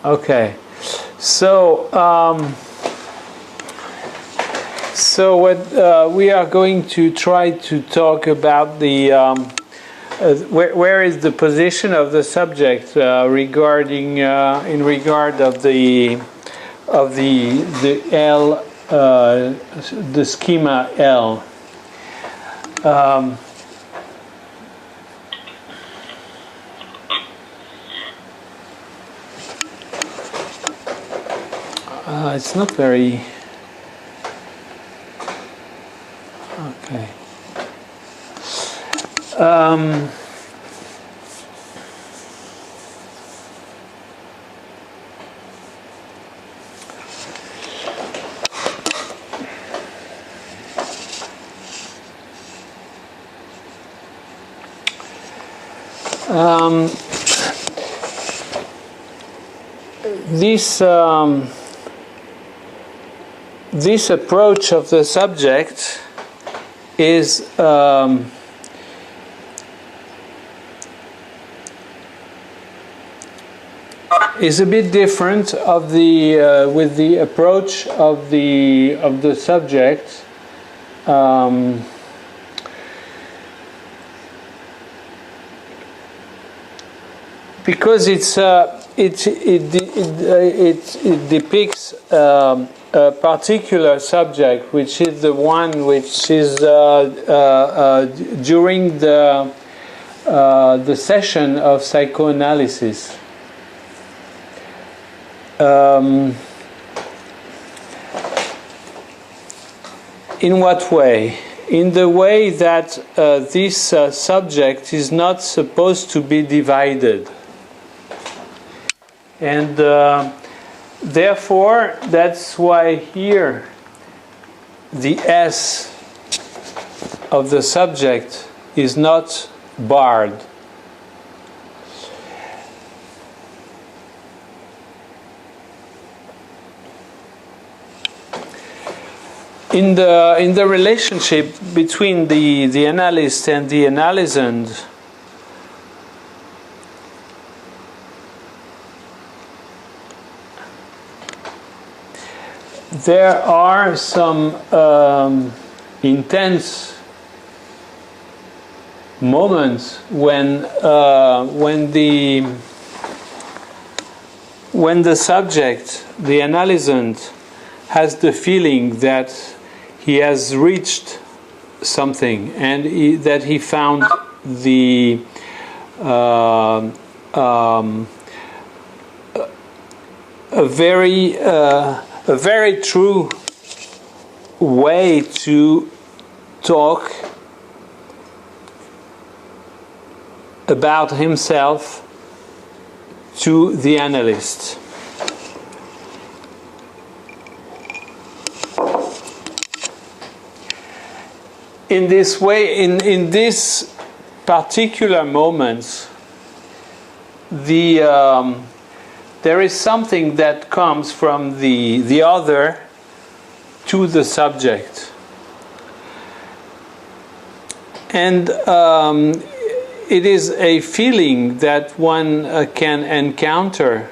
Okay, so what we are going to try to talk about the where is the position of the subject regarding in regard of the L the schema L. It's not very okay. This approach of the subject is a bit different of the with the approach of the subject because it depicts a particular subject, which is the one which is during the session of psychoanalysis. In what way? In the way that this subject is not supposed to be divided. And therefore, that's why here the S of the subject is not barred. In the relationship between the analyst and the analysand, there are some intense moments when the subject, the analysand, has the feeling that he has reached something and that he found a very true way to talk about himself to the analyst. In this way, in this particular moments, there is something that comes from the other to the subject, and it is a feeling that one can encounter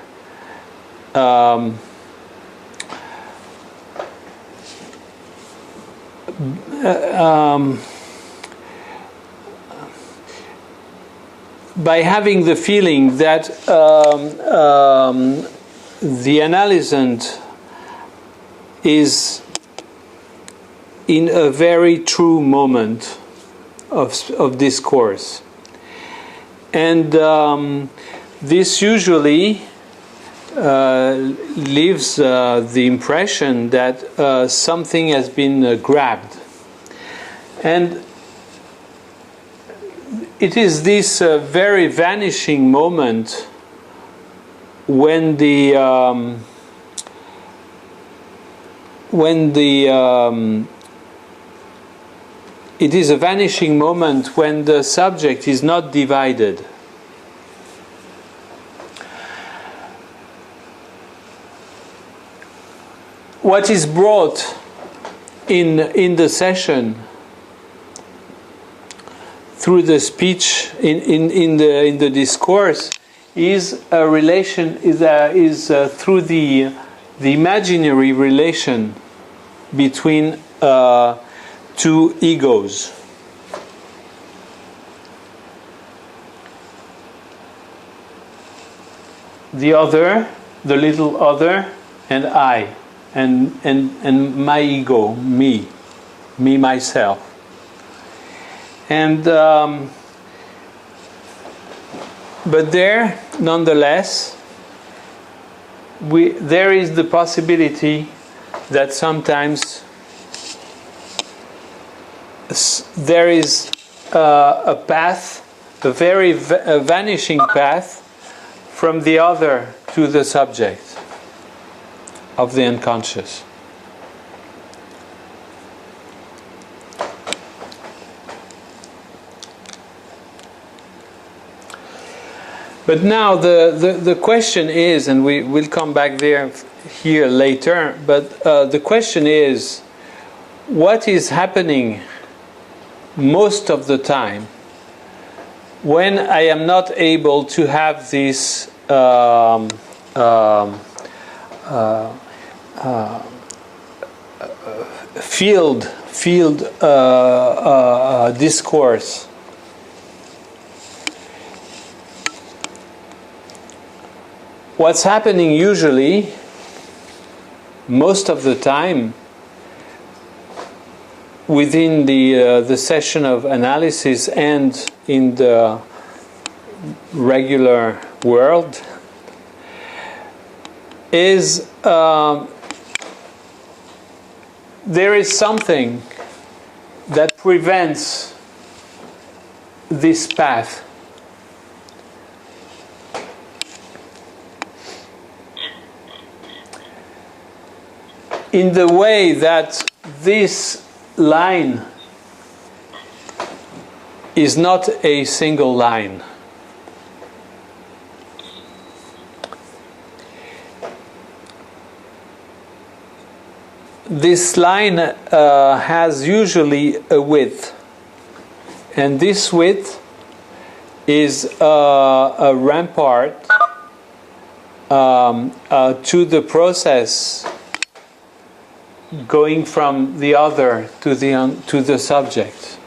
by having the feeling that the analysand is in a very true moment of discourse, and this usually leaves the impression that something has been grabbed, and it is this very vanishing moment when it is a vanishing moment when the subject is not divided. What is brought in the session through the speech in the discourse is a relation, through the imaginary relation between two egos. The other, the little other, and I, and my ego, me myself. And but there, nonetheless, there is the possibility that sometimes there is a path, a very vanishing path from the other to the subject of the unconscious. But now the question is, and we will come back here later, but the question is, what is happening most of the time when I am not able to have this field discourse? What's happening usually, most of the time, within the session of analysis and in the regular world, is there is something that prevents this path. In the way that this line is not a single line. This line has usually a width, and this width is a rampart to the process going from the other to the subject.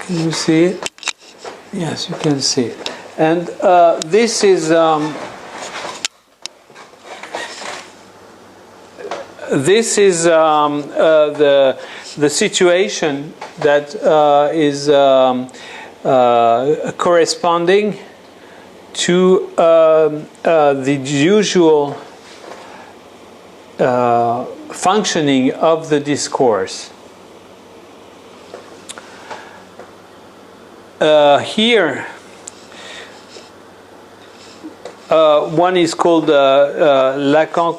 Can you see it? Yes, you can see it. And this is the situation that is corresponding to the usual functioning of the discourse. Here, one is called Lacan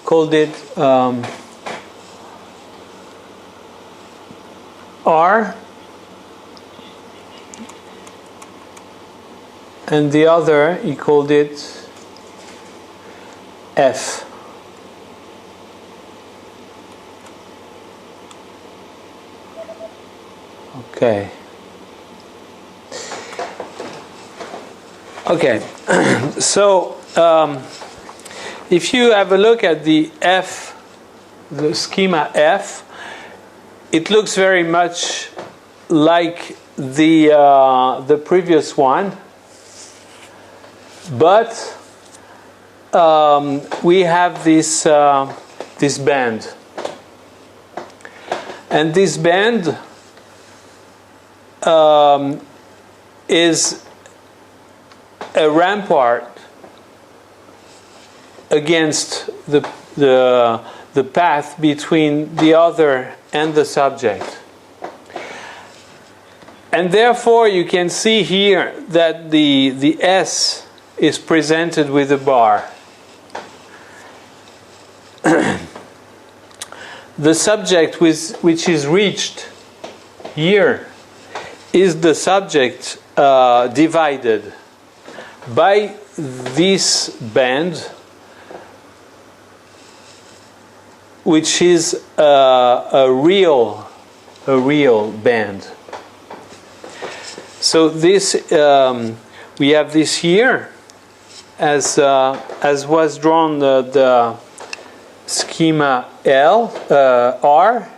called it R, and the other he called it F. Okay. Okay, so if you have a look at the F, the schema F, it looks very much like the previous one, but we have this this band, and this band is a rampart against the path between the other and the subject. And therefore you can see here that the S is presented with a bar. The subject which is reached here is the subject divided by this band, which is a real band. So this we have this here as was drawn the schema L R,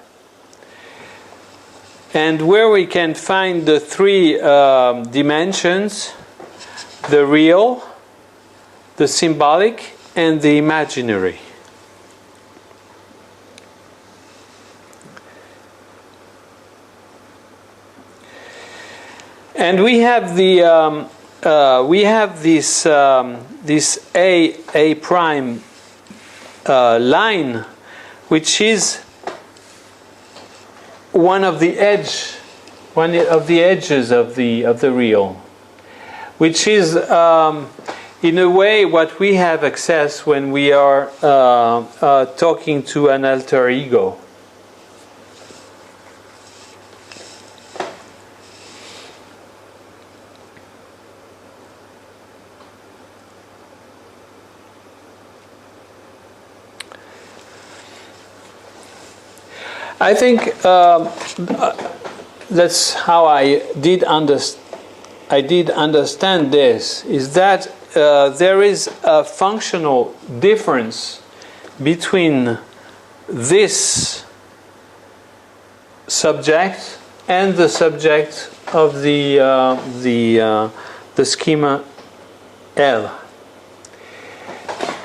and where we can find the three dimensions: the real, the symbolic, and the imaginary. And we have this A prime line, which is one of the edges of the real, which is in a way what we have access when we are talking to an alter ego. I think that's how I did understand this, is that there is a functional difference between this subject and the subject of the schema L.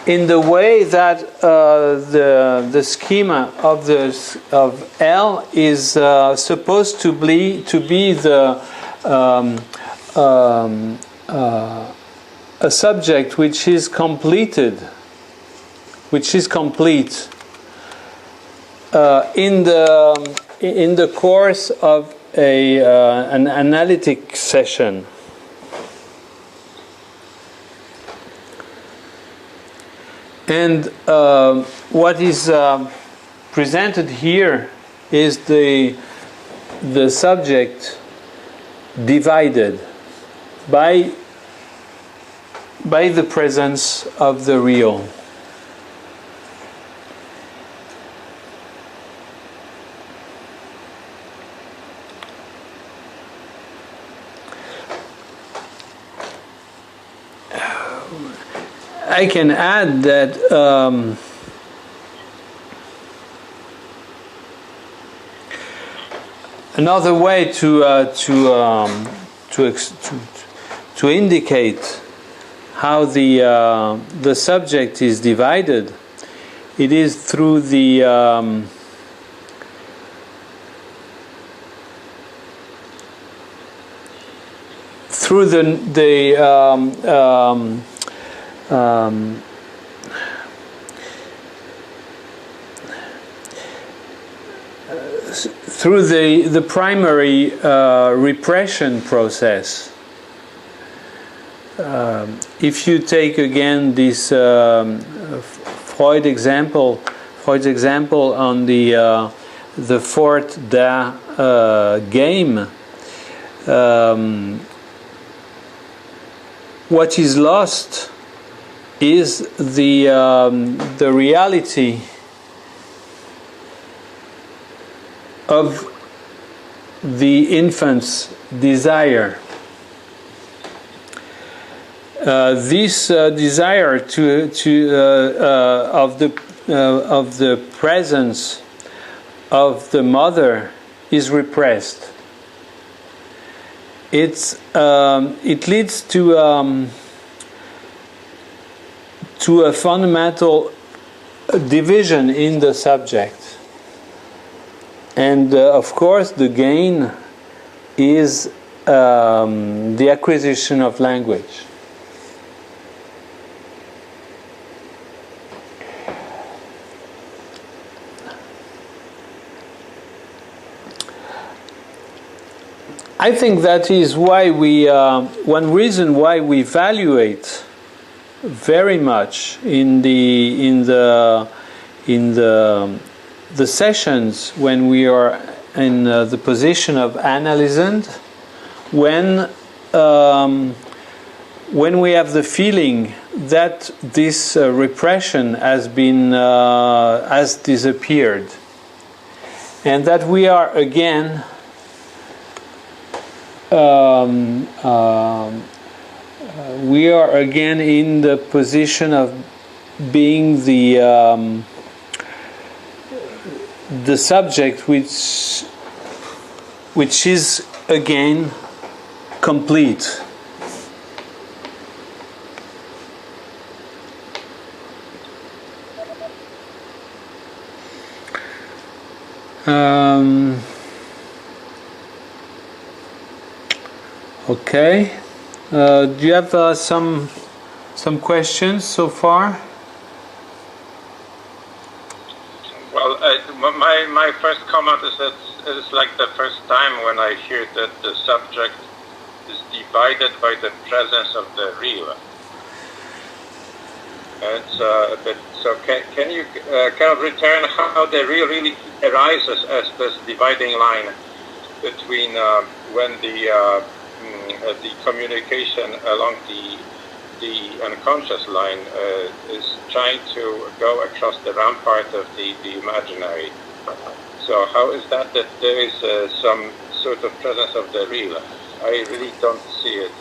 In the way that the schema of L is supposed to be the a subject which is completed, which is complete in the course of an analytic session. And what is presented here is the subject divided by the presence of the real. I can add that another way to indicate how the subject is divided, it is through the primary repression process. If you take again this Freud's example on the Fort Da game, what is lost is the reality of the infant's desire. This desire of the presence of the mother is repressed. It leads to a fundamental division in the subject, and of course the gain is the acquisition of language. I think that is why one reason why we evaluate very much in the sessions when we are in the position of analysand, when when we have the feeling that this repression has disappeared, and that we are again in the position of being the subject which is again complete. Okay. Do you have some questions so far? Well, my first comment is that it's like the first time when I hear that the subject is divided by the presence of the real. It's a bit, so can you kind of return how the real really arises as this dividing line between when the communication along the unconscious line is trying to go across the rampart of the imaginary. So how is that there is some sort of presence of the real? I really don't see it.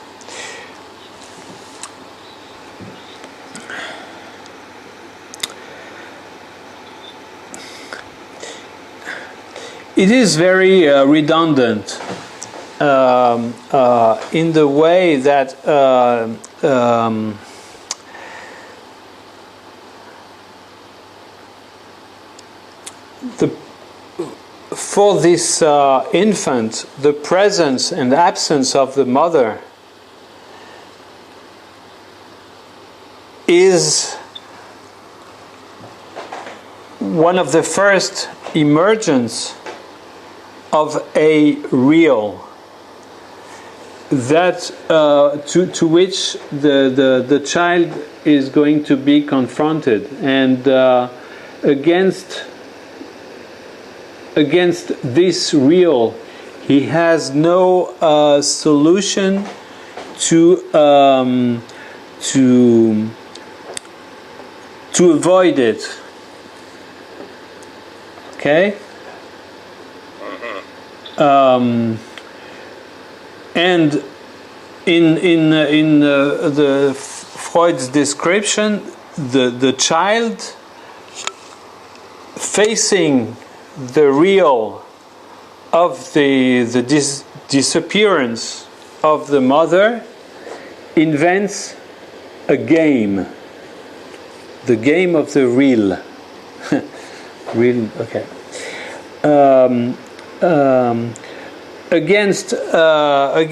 It is very redundant in the way that for this infant, the presence and absence of the mother is one of the first emergence of a real that to which the child is going to be confronted, and against this real he has no solution to avoid it. Okay. And in the Freud's description, the child facing the real of the disappearance of the mother invents a game, the game of the real. Real, okay. Against the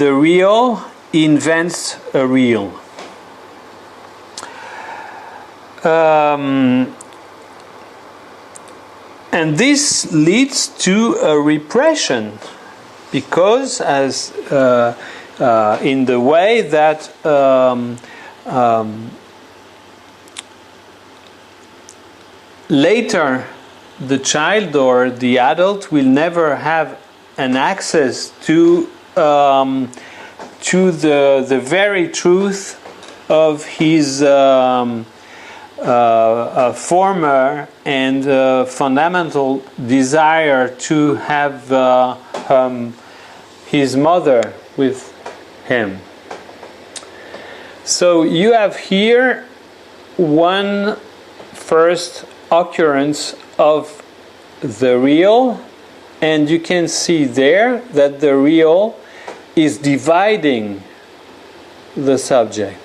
real, he invents a real. And this leads to a repression, because as in the way that later the child or the adult will never have an access to the very truth of his former and fundamental desire to have his mother with him. So you have here one first occurrence of the real, and you can see there that the real is dividing the subject.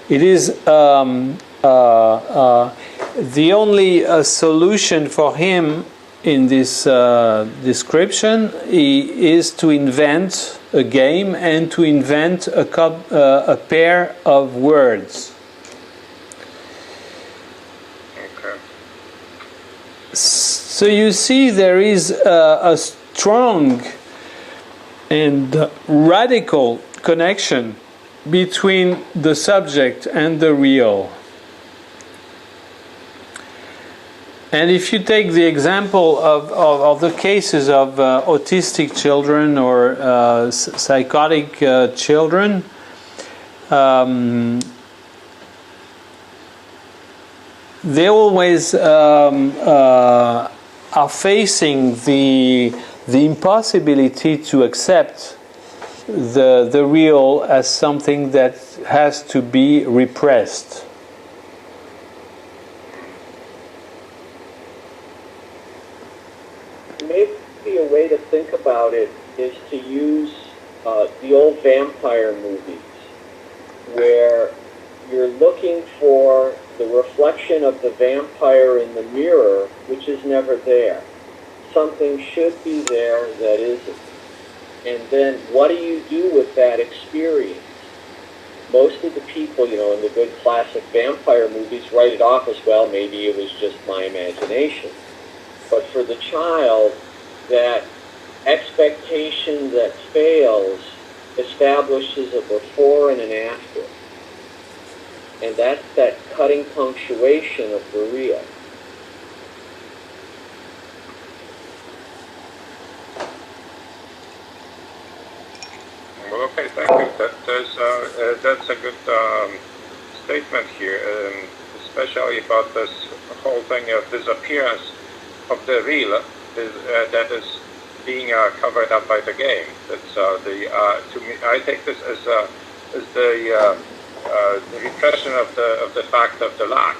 It is the only solution for him in this description is to invent a game and to invent a pair of words. So you see there is a strong and radical connection between the subject and the real. And if you take the example of the cases of autistic children or psychotic children, they always are facing the impossibility to accept the real as something that has to be repressed. Maybe a way to think about it is to use the old vampire movies, where you're looking for the reflection of the vampire in the mirror, which is never there. Something should be there that isn't. And then what do you do with that experience? Most of the people, in the good classic vampire movies write it off as, well, maybe it was just my imagination. But for the child, that expectation that fails establishes a before and an after. And that's that cutting punctuation of the real. Well, okay, thank you. That's a good statement here, especially about this whole thing of disappearance of the real that is being covered up by the game. That's to me, I take this as the repression of the fact of the lack.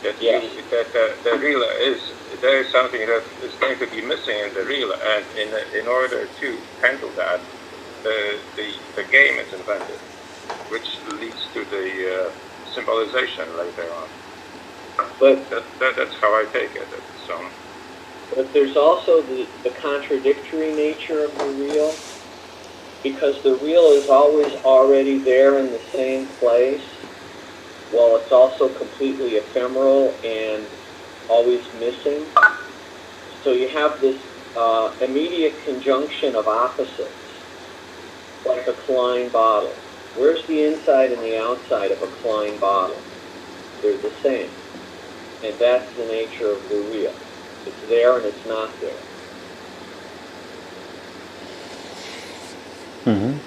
That the real there is something that is going to be missing in the real, and in order to handle that, the game is invented, which leads to the symbolization later on. But that's how I take it. So. But there's also the contradictory nature of the real, because the real is always already there in the same place, while it's also completely ephemeral and always missing. So you have this immediate conjunction of opposites, like a Klein bottle. Where's the inside and the outside of a Klein bottle? They're the same. And that's the nature of the real. It's there and it's not there. Mm-hmm.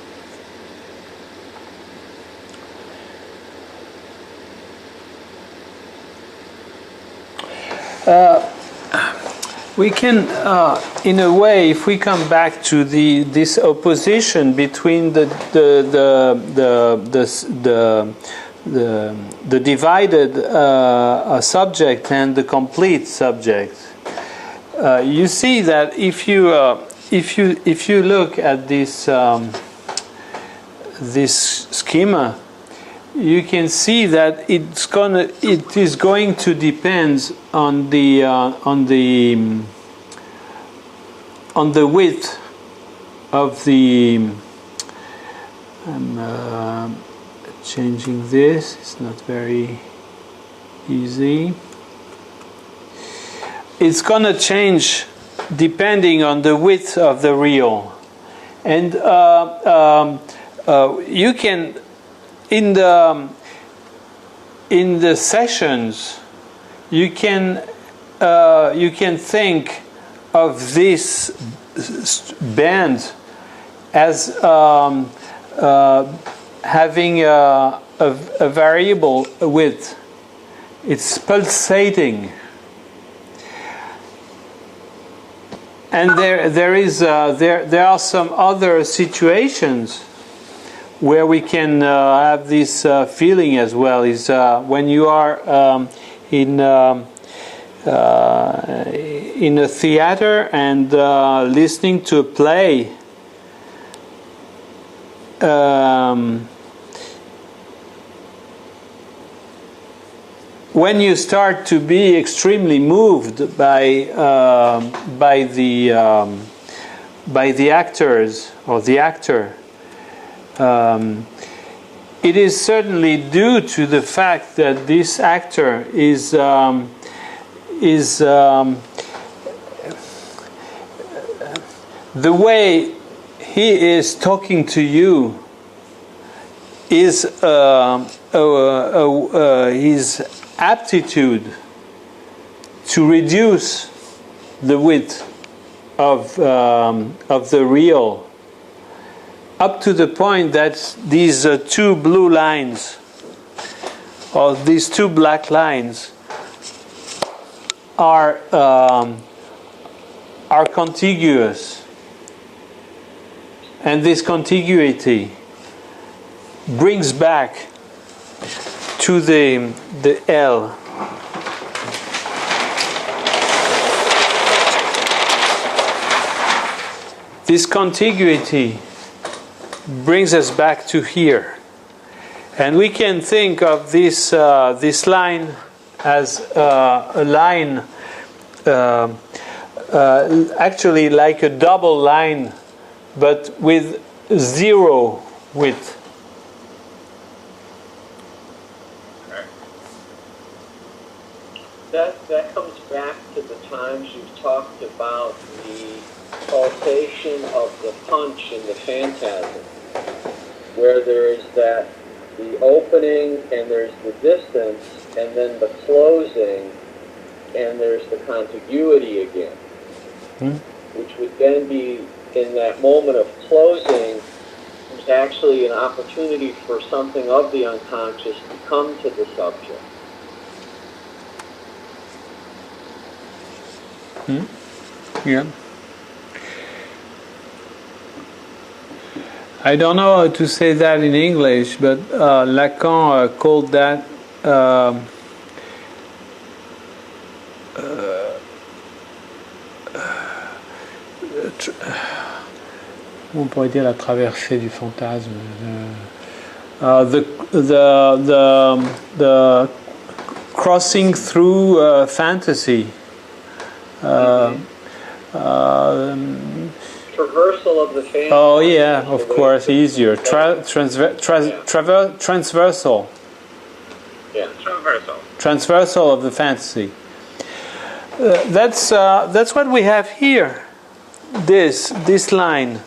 We can, in a way, if we come back to this opposition between the divided subject and the complete subject, you see that if you look at this this schema, you can see that it is going to depend on the width of the. I'm changing this. It's not very easy. It's going to change depending on the width of the real, and you can. In the sessions, you can think of this band as having a variable width. It's pulsating, and there are some other situations where we can have this feeling as well. Is when you are in a theater and listening to a play. When you start to be extremely moved by the actors or the actor. It is certainly due to the fact that this actor is the way he is talking to you is his aptitude to reduce the width of the real up to the point that these two blue lines or these two black lines are contiguous, and this contiguity brings back to the L. This contiguity brings us back to here, and we can think of this this line as a line, actually like a double line, but with zero width. That comes back to the times you've talked about the pulsation of the punch in the phantasm, where there is the opening and there's the distance, and then the closing, and there's the contiguity again, which would then be, in that moment of closing, there's actually an opportunity for something of the unconscious to come to the subject. Yeah. I don't know how to say that in English, but Lacan called that on pourrait dire la traversée du fantasme. The crossing through fantasy. Traversal of the fantasy. Oh yeah, of course, easier. Transversal. Yeah, transversal. Transversal of the fantasy. That's what we have here. This line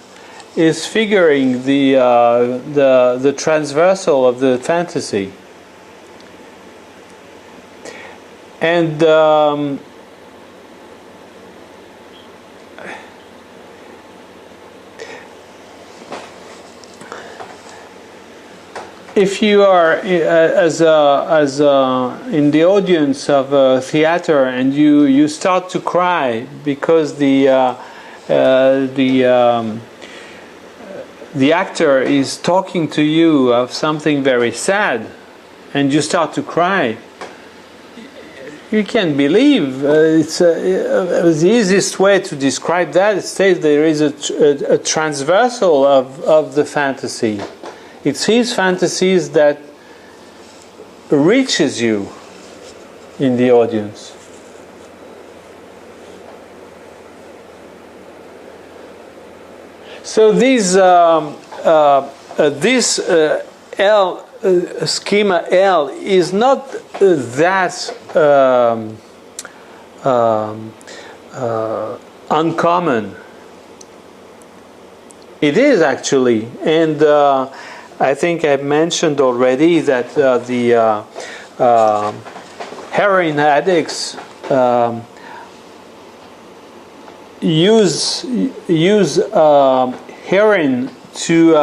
is figuring the transversal of the fantasy, and if you are as in the audience of a theater and you start to cry because the actor is talking to you of something very sad, and you start to cry, you can't believe. It's the easiest way to describe that. It says there is a transversal of the fantasy. It's his fantasies that reaches you in the audience. So this L schema L is not that uncommon. It is actually, and I think I mentioned already that the heroin addicts use heroin to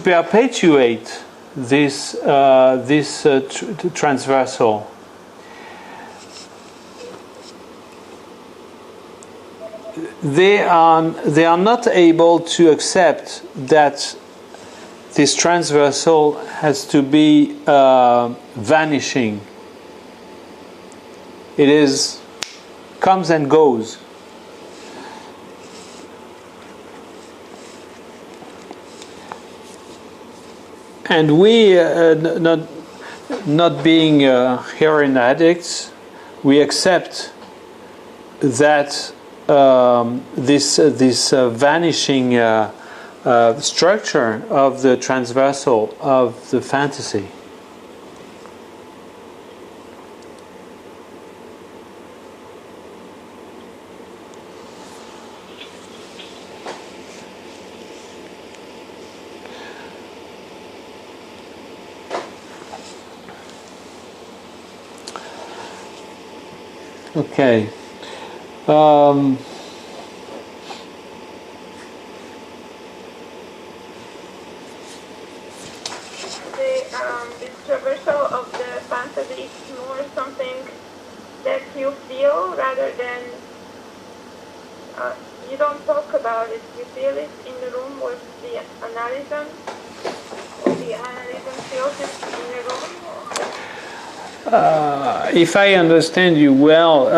perpetuate this transversal. They are not able to accept that this transversal has to be vanishing. It is comes and goes. And we, not being heroin addicts, we accept that this vanishing structure of the transversal of the fantasy. Okay. This traversal of the fantasy is more something that you feel rather than you don't talk about it. You feel it in the room with the analysm, or the analysm feels it in the room. If I understand you well,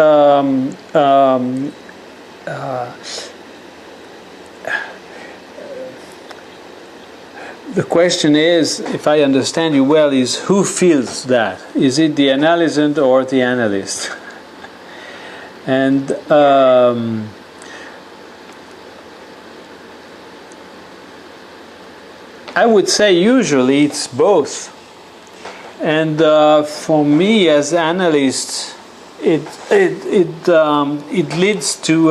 the question is, if I understand you well, is who feels that? Is it the analysant or the analyst? And I would say usually it's both. And for me as analyst, it leads to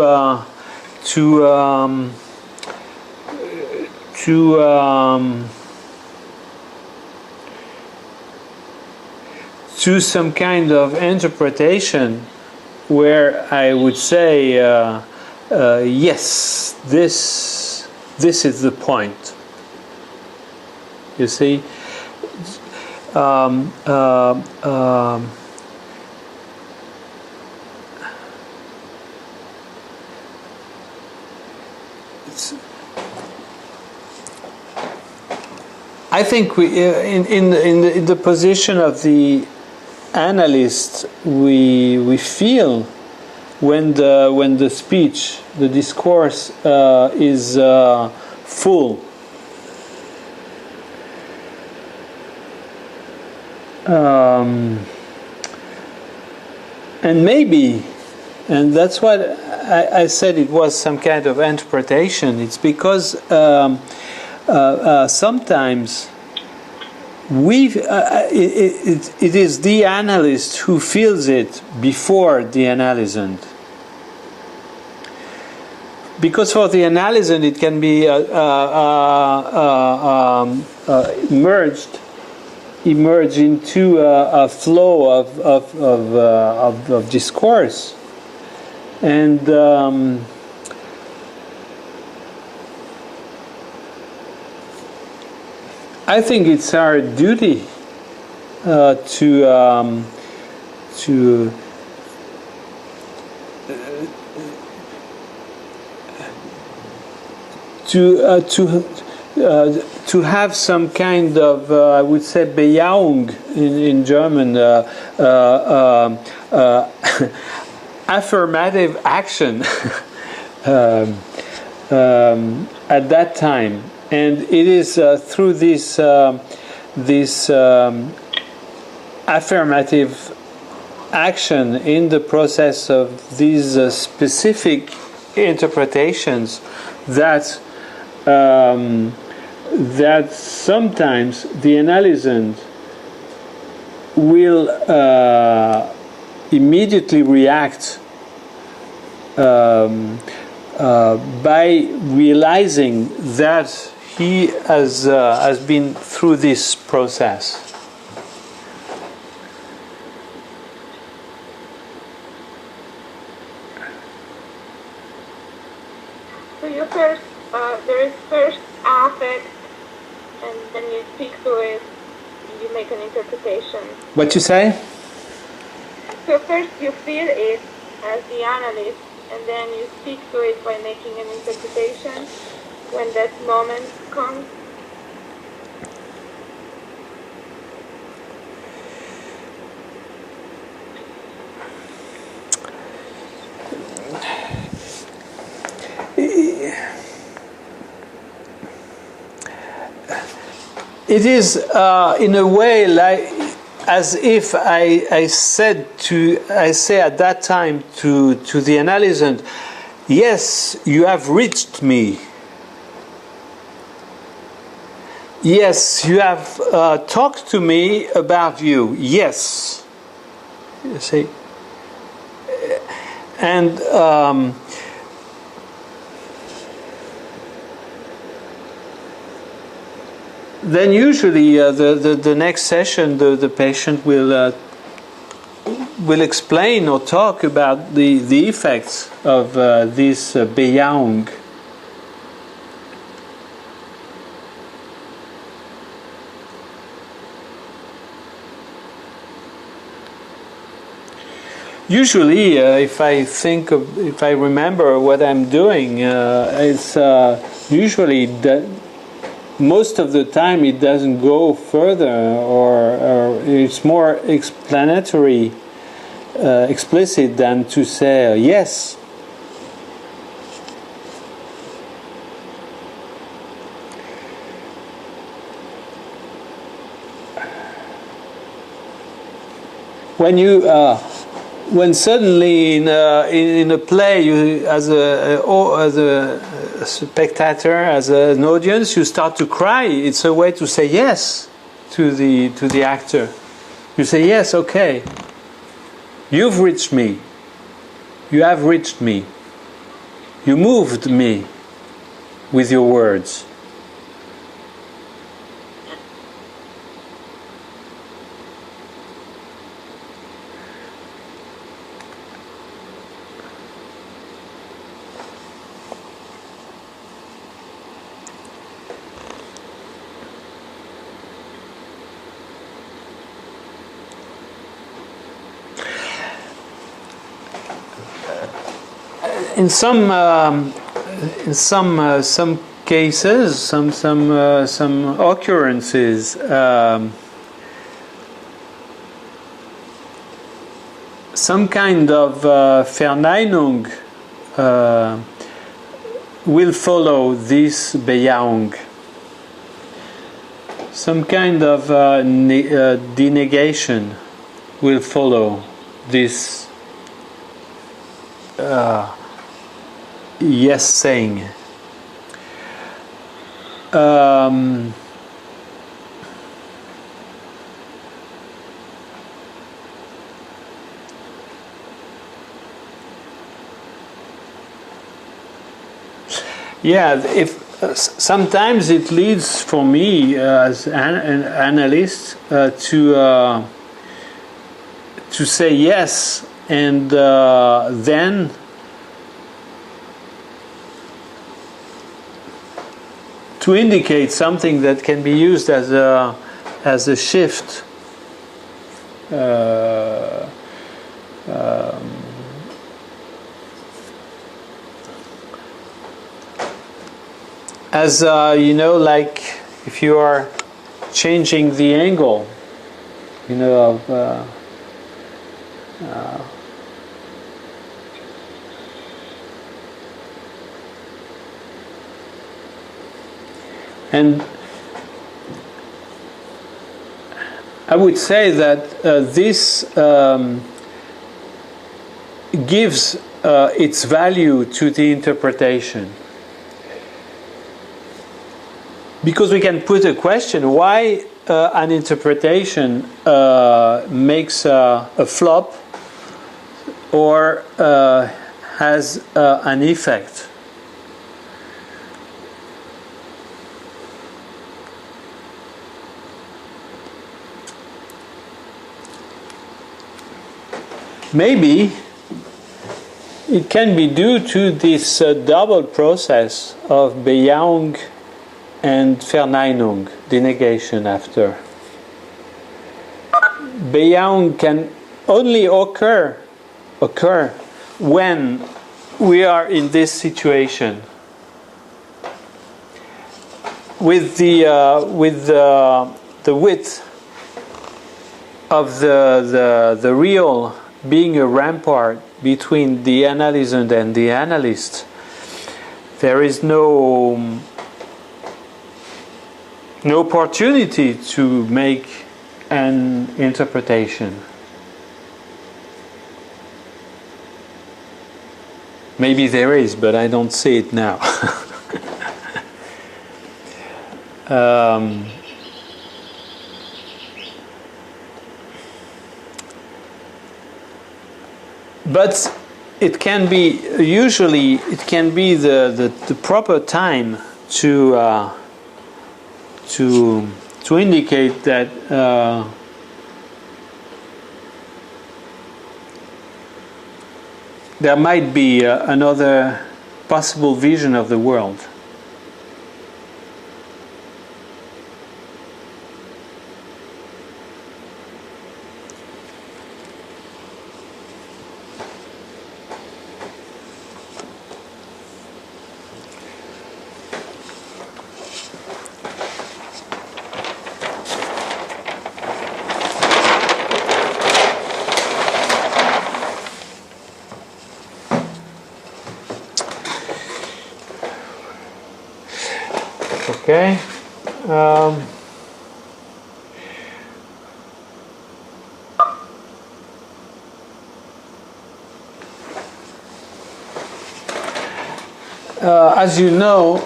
some kind of interpretation where I would say yes, this is the point. You see. I think we, in the position of the analyst, we feel when the speech, the discourse is full. And maybe, and that's what I said, it was some kind of interpretation. It's because sometimes it is the analyst who feels it before the analysant. Because for the analysant it can be emerge into a flow of discourse, and I think it's our duty to have some kind of, I would say, Bejahung in German, affirmative action at that time, and it is through this affirmative action in the process of these specific interpretations that sometimes the analysant will immediately react by realizing that he has been through this process. So you first, there is first affect, and then you speak to it, you make an interpretation. What you say? So first you feel it as the analyst, and then you speak to it by making an interpretation when that moment comes. It is in a way like as if I say at that time to the analysant, yes, you have reached me. Yes, you have talked to me about you. Yes, you see, and then usually the next session the patient will will explain or talk about the effects of this Beyang. Usually, if I remember what I'm doing, it's usually that most of the time it doesn't go further, or it's more explanatory, explicit than to say yes. When suddenly in a play, you as a spectator, as an audience, you start to cry. It's a way to say yes to the actor. You say yes, okay. You've reached me. You have reached me. You moved me with your words. In some cases, some occurrences, some kind of Verneinung will follow this Beyang. Some kind of denegation will follow this yes saying. Yeah, if sometimes it leads for me as an analyst to say yes, and then to indicate something that can be used as a shift. As like if you are changing the angle, of and I would say that this gives its value to the interpretation. Because we can put a question, why an interpretation makes a flop or has an effect. Maybe it can be due to this double process of Beyang and Verneinung, denegation after. Beyang can only occur when we are in this situation with the width of the real being a rampart between the analysand and the analyst. There is no opportunity to make an interpretation. Maybe there is, but I don't see it now. But it can be the proper time to indicate that there might be another possible vision of the world. Okay. As you know,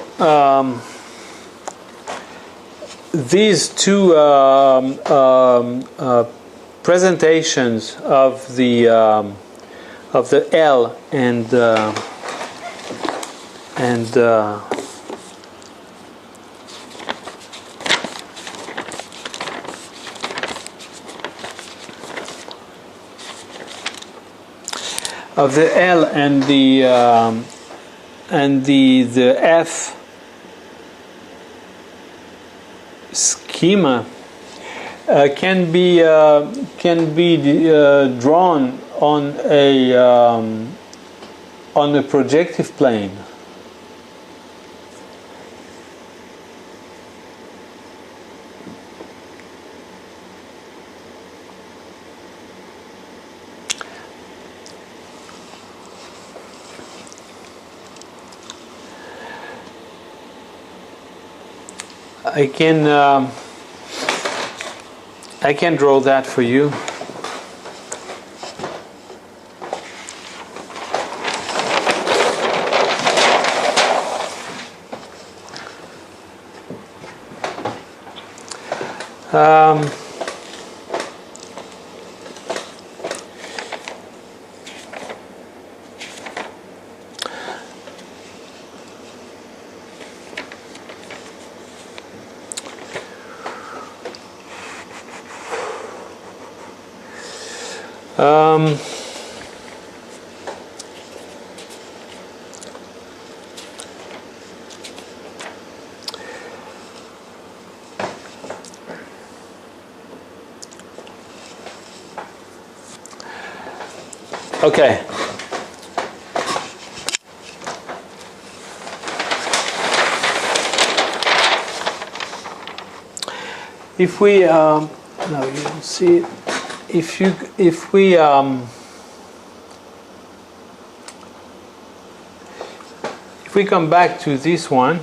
these two presentations of the L and of the L and the F schema can be drawn on a projective plane. I can draw that for you. Okay. If we now you don't see it. If we come back to this one,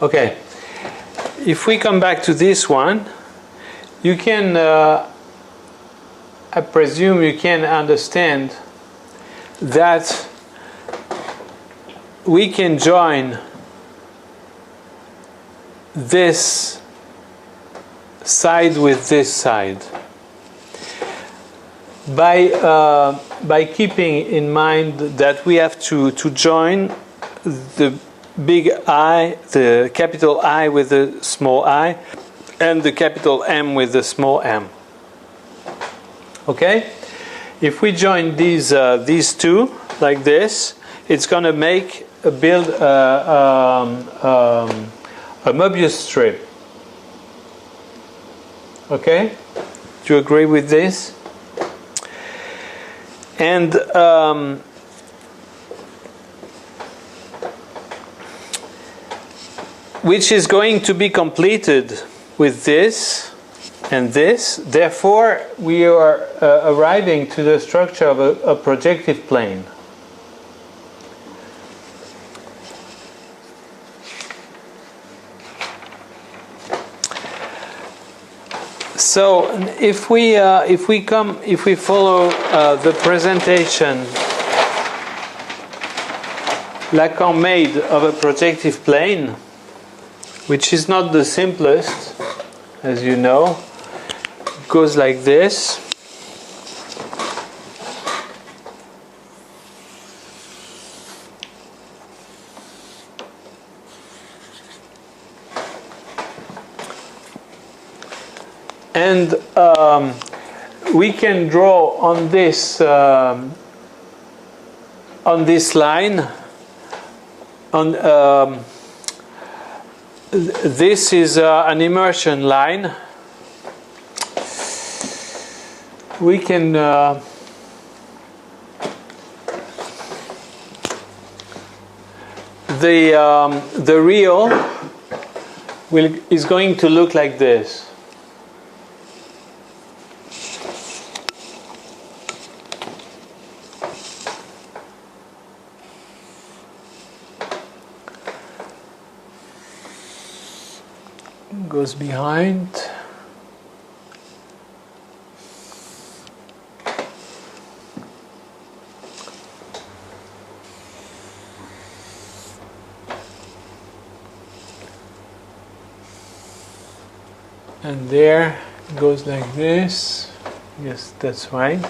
okay, if we come back to this one, you can I presume you can understand that we can join this side with this side by keeping in mind that we have to join the big I, the capital I with the small I, and the capital M with the small m. Okay? If we join these two like this, it's going to build a Möbius strip. Okay? Do you agree with this? And which is going to be completed with this and this. Therefore, we are arriving to the structure of a projective plane. So, if we follow the presentation Lacan made of a projective plane, which is not the simplest, as you know, it goes like this. And we can draw on this line. This is an immersion line. We can the real is going to look like this. Goes behind. And there it goes like this. Yes, that's right.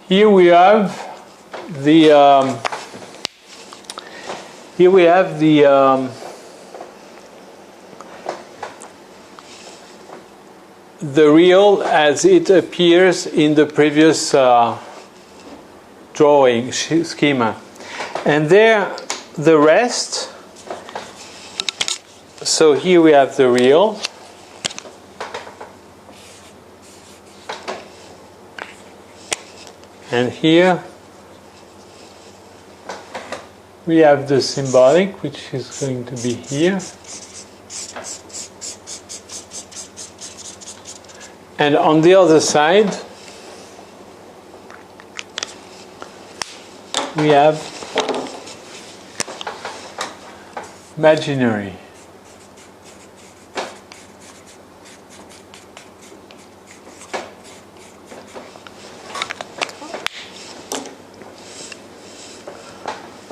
Here we have the real as it appears in the previous drawing schema, and there the rest. So here we have the real. And here we have the symbolic, which is going to be here. And on the other side, we have imaginary.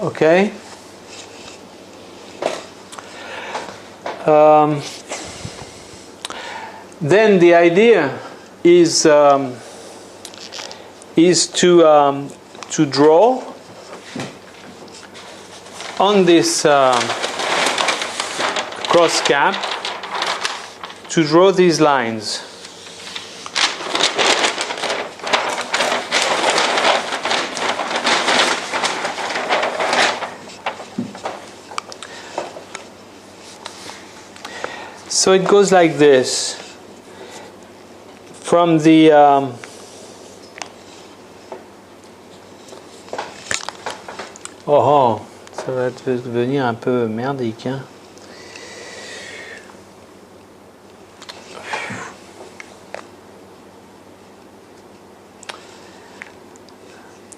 Okay. Then the idea is to draw on this cross cap, to draw these lines. So it goes like this. From the oh, ça va devenir un peu merdique, hein?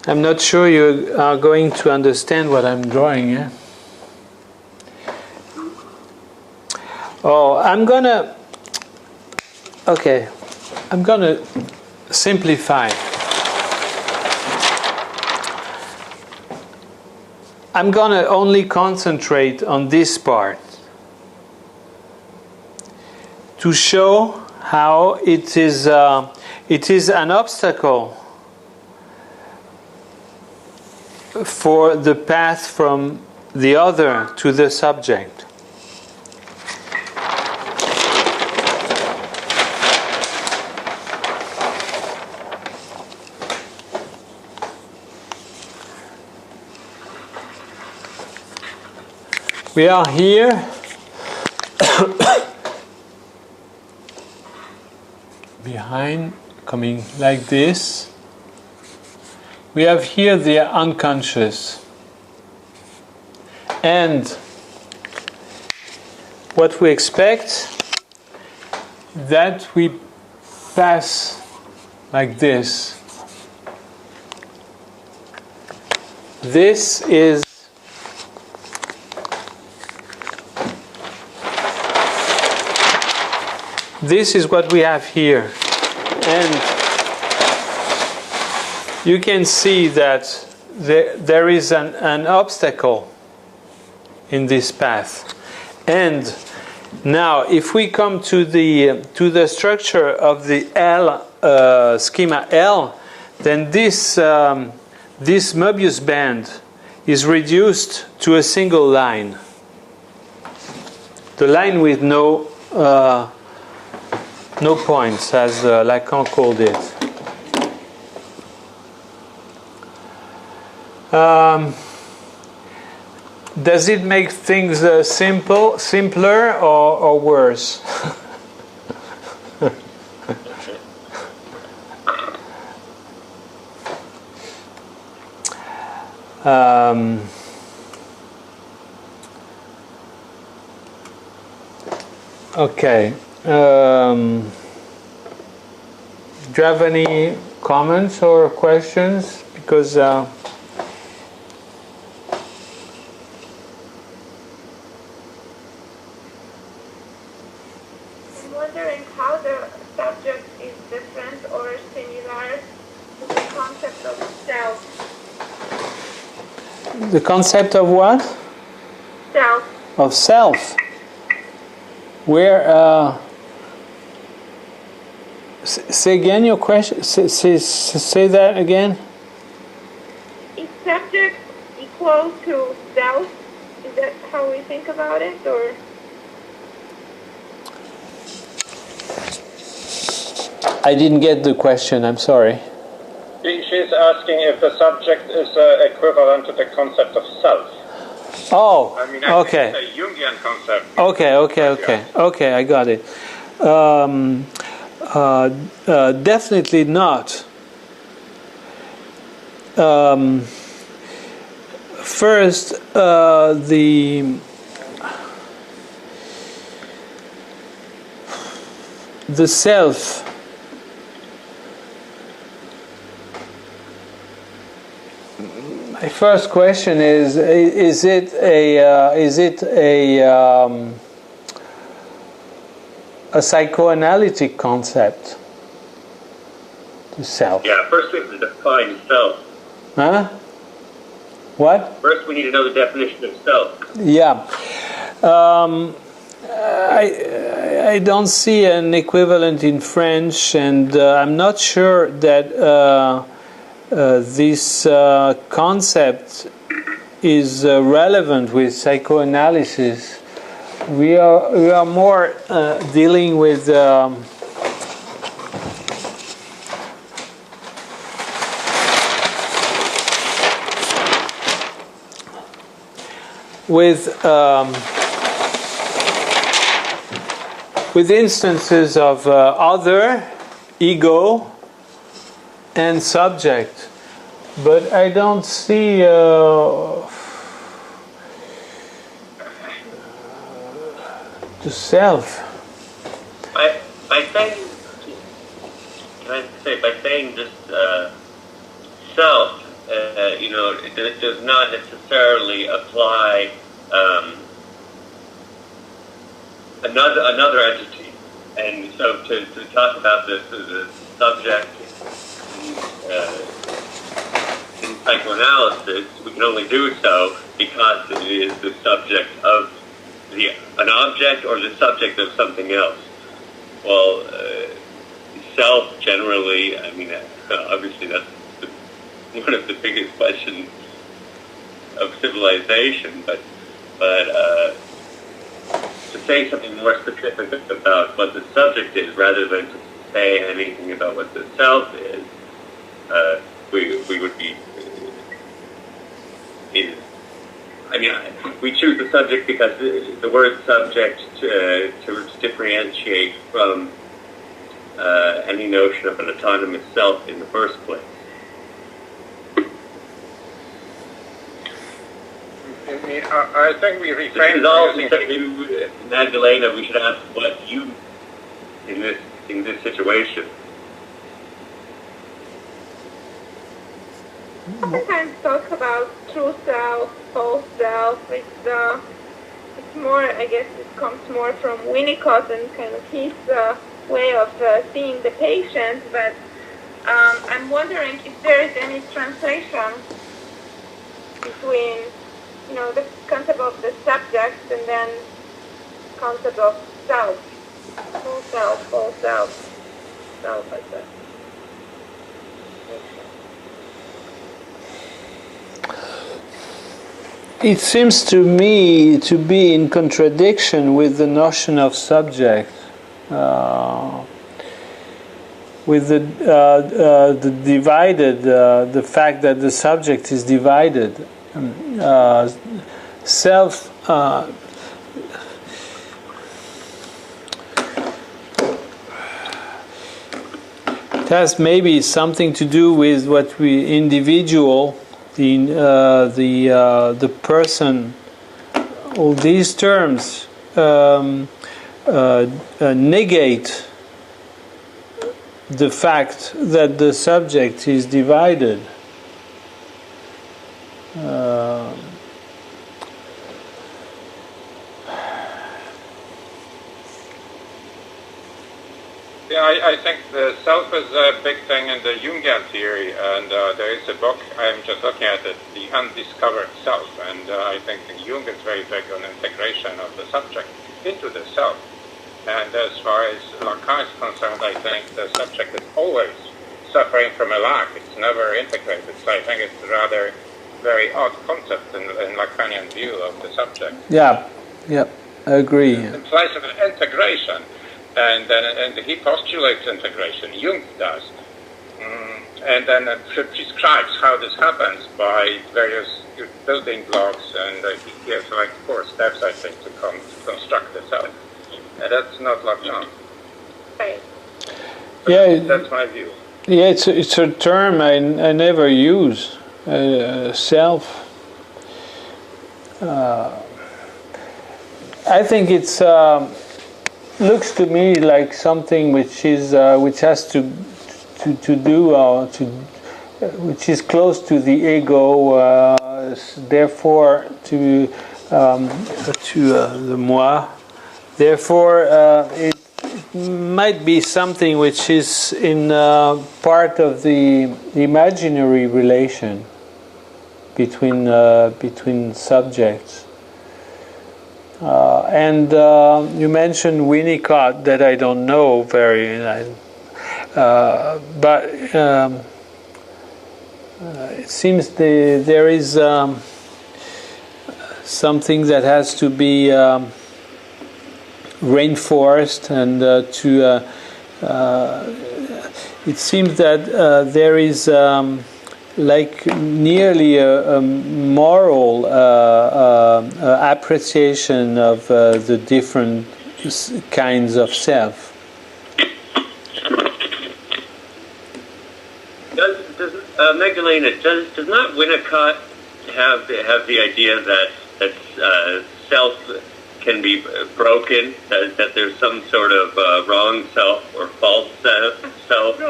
I'm not sure you are going to understand what I'm drawing, eh? Oh, I'm gonna simplify. I'm gonna only concentrate on this part to show how it is an obstacle for the path from the other to the subject. We are here behind, coming like this. We have here the unconscious, and what we expect that we pass like this. This is what we have here, and you can see that there is an obstacle in this path. And now if we come to the structure of the L schema L, then this Möbius band is reduced to a single line. The line with no points, as Lacan called it. Does it make things simpler, or worse? Okay. Do you have any comments or questions? Because I'm wondering how the subject is different or similar to the concept of self. the concept of what? Self. Of self. Where? Say again your question. Say that again. Is subject equal to self? Is that how we think about it, or? I didn't get the question. I'm sorry. She's asking if the subject is equivalent to the concept of self. Oh, I mean, okay. It's a Jungian concept. Okay, I got it. Definitely not. First, the self. My first question is it a psychoanalytic concept? The self. Yeah, first we have to define self. Huh? What? First we need to know the definition of self. Yeah. I don't see an equivalent in French, and I'm not sure that this concept is relevant with psychoanalysis. We are more dealing with instances of other, ego, and subject, but I don't see the self. By saying just self, it does not necessarily apply another entity, and so to talk about the subject in psychoanalysis, we can only do so because it is the subject of an object or the subject of something else. Well, self generally, I mean, obviously that's one of the biggest questions of civilization, but to say something more specific about what the subject is rather than to say anything about what the self is, we would be we choose the subject because the word subject to differentiate from any notion of an autonomous self in the first place. I think we refrain from using Magdalena, we should ask what you in this situation. Sometimes talk about true self, false self. It's more, I guess, it comes more from Winnicott and kind of his way of seeing the patient. But I'm wondering if there is any translation between, the concept of the subject and then concept of self, full self, false self, self like that. it seems to me to be in contradiction with the notion of subject, with the divided, the fact that the subject is divided. Self. It has maybe something to do with what we individual, the person. All these terms negate the fact that the subject is divided. Yeah, I think the self is a big thing in the Jungian theory, and there is a book, I'm just looking at it, The Undiscovered Self, and I think Jung is very big on integration of the subject into the self. And as far as Lacan is concerned, I think the subject is always suffering from a lack. It's never integrated, so I think it's a rather very odd concept in Lacanian view of the subject. Yeah, I agree. In place of integration. And he postulates integration, Jung does. And then describes how this happens by various building blocks, and he gives like 4 steps, I think, to construct the self. And that's not Lacan. Right. Yeah, that's my view. Yeah, it's a term I never use, self. I think it's looks to me like something which has to do which is close to the ego, therefore to the moi. Therefore, it might be something which is in part of the imaginary relation between subjects. And you mentioned Winnicott, that I don't know very, but it seems there is something that has to be reinforced, and it seems that there is like nearly a moral appreciation of the different kinds of self. Magdalena, does not Winnicott have the idea that self can be broken, that there's some sort of wrong self or false self?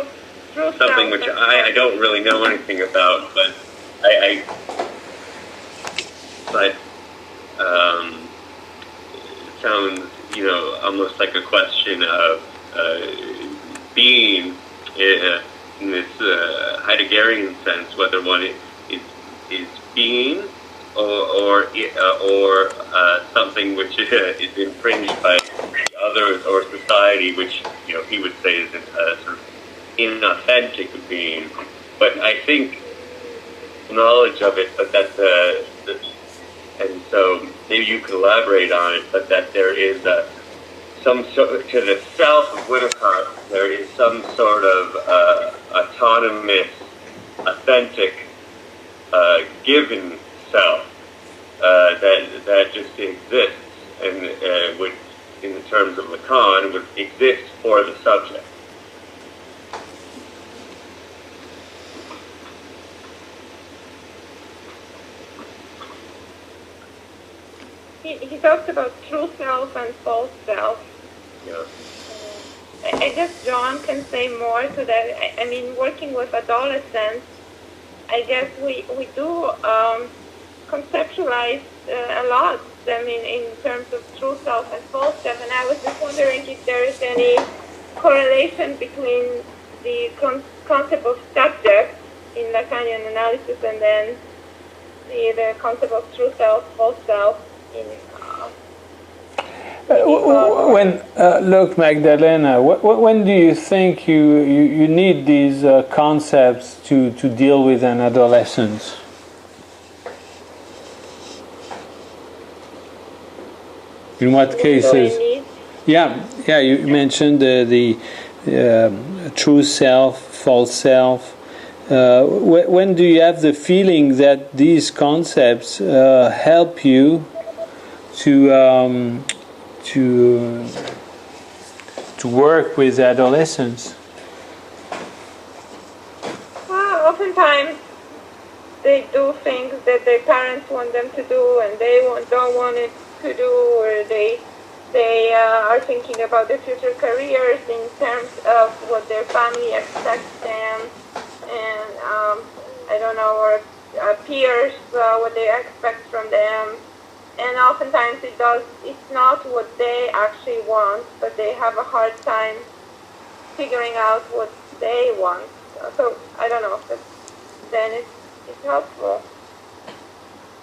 Something which I don't really know anything about, but it sounds, almost like a question of being in this Heideggerian sense, whether one is being or something which is infringed by others or society, which he would say is sort of inauthentic being. But I think knowledge of it, but that and so maybe you can elaborate on it, but that there is some sort to the self of Winnicott, there is some sort of autonomous, authentic, given self that just exists, and would, in the terms of Lacan, would exist for the subject. He talks about true self and false self. Yeah. I guess John can say more to that. I mean, working with adolescents, I guess we do conceptualize a lot. I mean, in terms of true self and false self. And I was just wondering if there is any correlation between the concept of subject in Lacanian analysis and then the concept of true self, false self. Look, Magdalena, when do you think you need these concepts to deal with an adolescent? In what cases? Yeah, you mentioned the true self, false self. When do you have the feeling that these concepts help you to work with adolescents? Well, oftentimes they do things that their parents want them to do, and they don't want it to do, or they are thinking about their future careers in terms of what their family expects them, and I don't know, or peers, what they expect from them. And oftentimes it's not what they actually want, but they have a hard time figuring out what they want. So I don't know, but then it's helpful.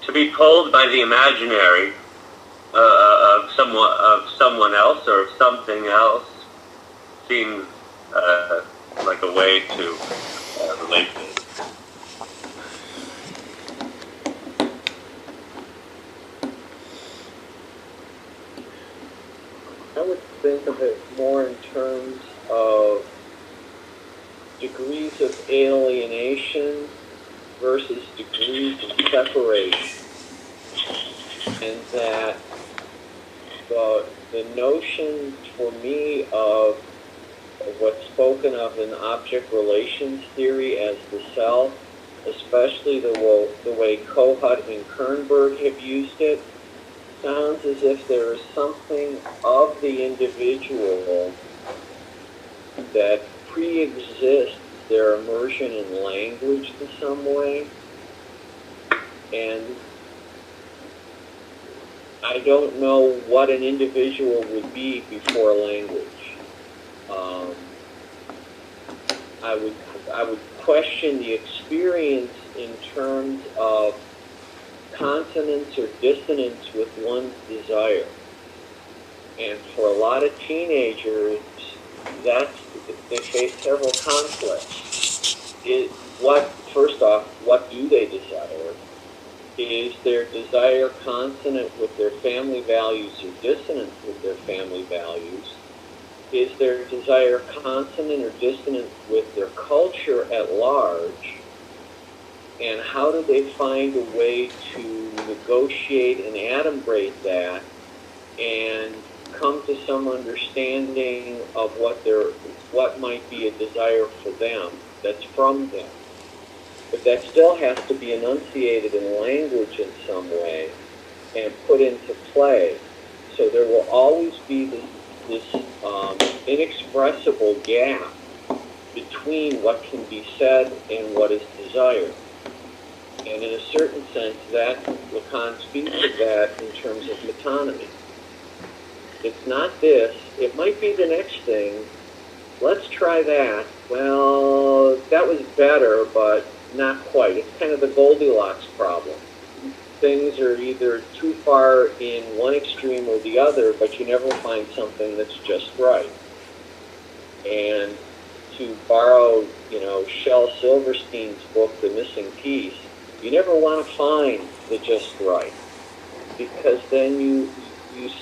To be pulled by the imaginary of someone else or of something else seems like a way to relate to it. I would think of it more in terms of degrees of alienation versus degrees of separation. And that the notion for me of what's spoken of in object relations theory as the self, especially the way Kohut and Kernberg have used it, sounds as if there is something of the individual that pre-exists their immersion in language in some way. And I don't know what an individual would be before language. I would question the experience in terms of consonance or dissonance with one's desire. And for a lot of teenagers, they face several conflicts. First off, what do they desire? Is their desire consonant with their family values or dissonant with their family values? Is their desire consonant or dissonant with their culture at large? And how do they find a way to negotiate and adumbrate that and come to some understanding of what might be a desire for them, that's from them? But that still has to be enunciated in language in some way and put into play. So there will always be this inexpressible gap between what can be said and what is desired. And in a certain sense, that Lacan speaks of that in terms of metonymy. It's not this. It might be the next thing. Let's try that. Well, that was better, but not quite. It's kind of the Goldilocks problem. Things are either too far in one extreme or the other, but you never find something that's just right. And to borrow, Shel Silverstein's book, The Missing Piece, you never want to find the just right, because then you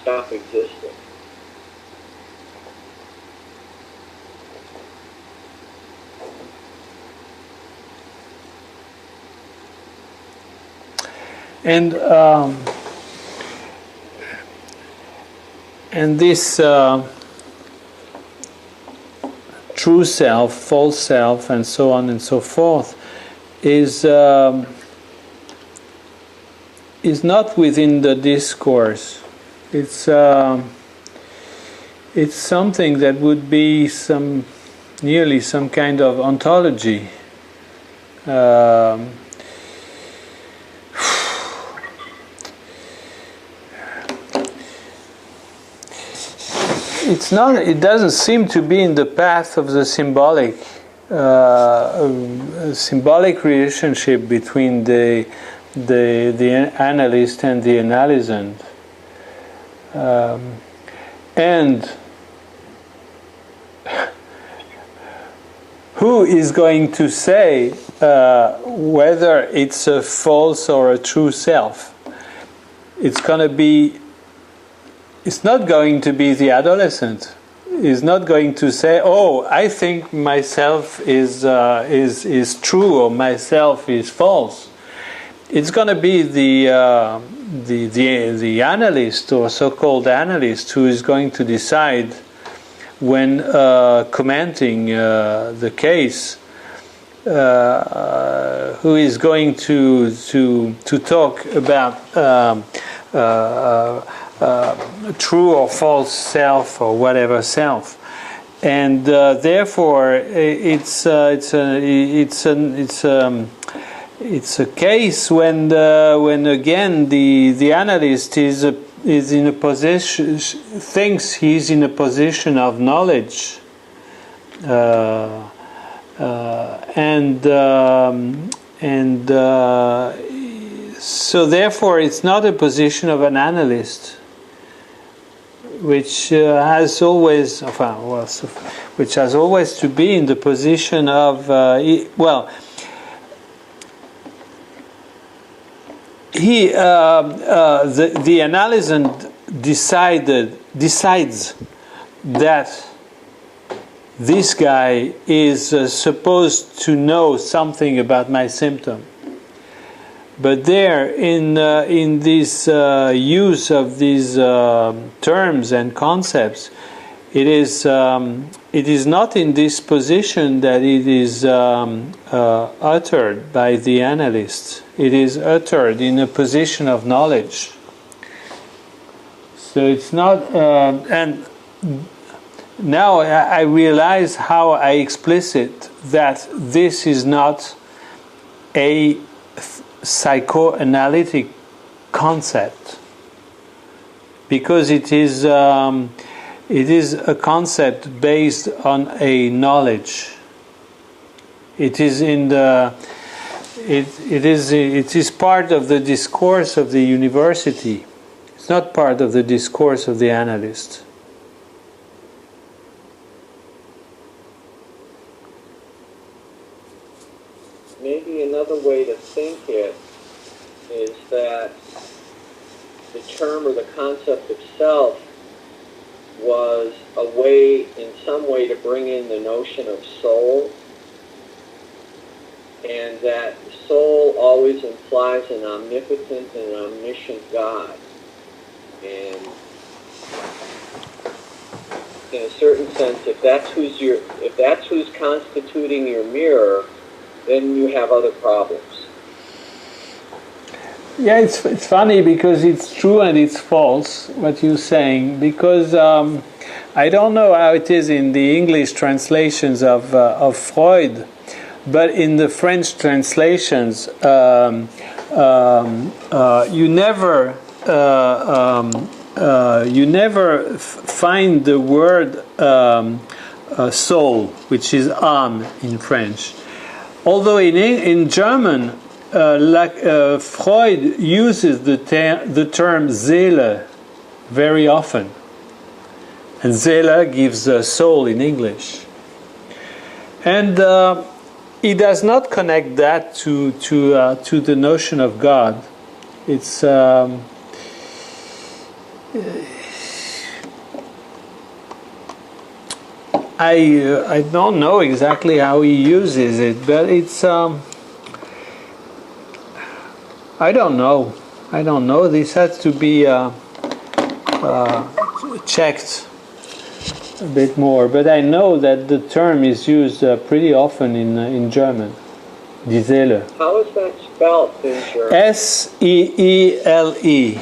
stop existing. And this true self, false self, and so on and so forth is not within the discourse. It's something that would be nearly some kind of ontology. It doesn't seem to be in the path of the symbolic relationship between the analyst and the analysand. And who is going to say whether it's a false or a true self? It's going to be it's not going to be the adolescent. Is not going to say, "Oh, I think myself is true or myself is false." It's going to be the analyst or so-called analyst who is going to decide when commenting the case, who is going to talk about true or false self or whatever self, and therefore it's a case when again the analyst is in a position, thinks he's in a position of knowledge, so therefore it's not a position of an analyst, which has always to be in the position of the analyst decides that this guy is supposed to know something about my symptom. But there, in this use of these terms and concepts, it is not in this position that it is uttered by the analyst. It is uttered in a position of knowledge. So it's not, and now I realize how I explicit that this is not a psychoanalytic concept, because it is a concept based on a knowledge. It is in the it is part of the discourse of the university. It's not part of the discourse of the analyst. Maybe another way to think it is that the term or the concept of self was a way, in some way, to bring in the notion of soul, and that soul always implies an omnipotent and omniscient God. And in a certain sense, if that's who's constituting your mirror, then you have other problems. Yeah, it's funny because it's true and it's false what you're saying, because I don't know how it is in the English translations of Freud, but in the French translations you never find the word soul, which is âme in French. Although in German, Freud uses the term Seele very often, and Seele gives soul in English, and he does not connect that to the notion of God. It's I don't know exactly how he uses it, but it's I don't know. This has to be checked a bit more. But I know that the term is used pretty often in German. Die Seele. How is that spelled in German? S-E-E-L-E.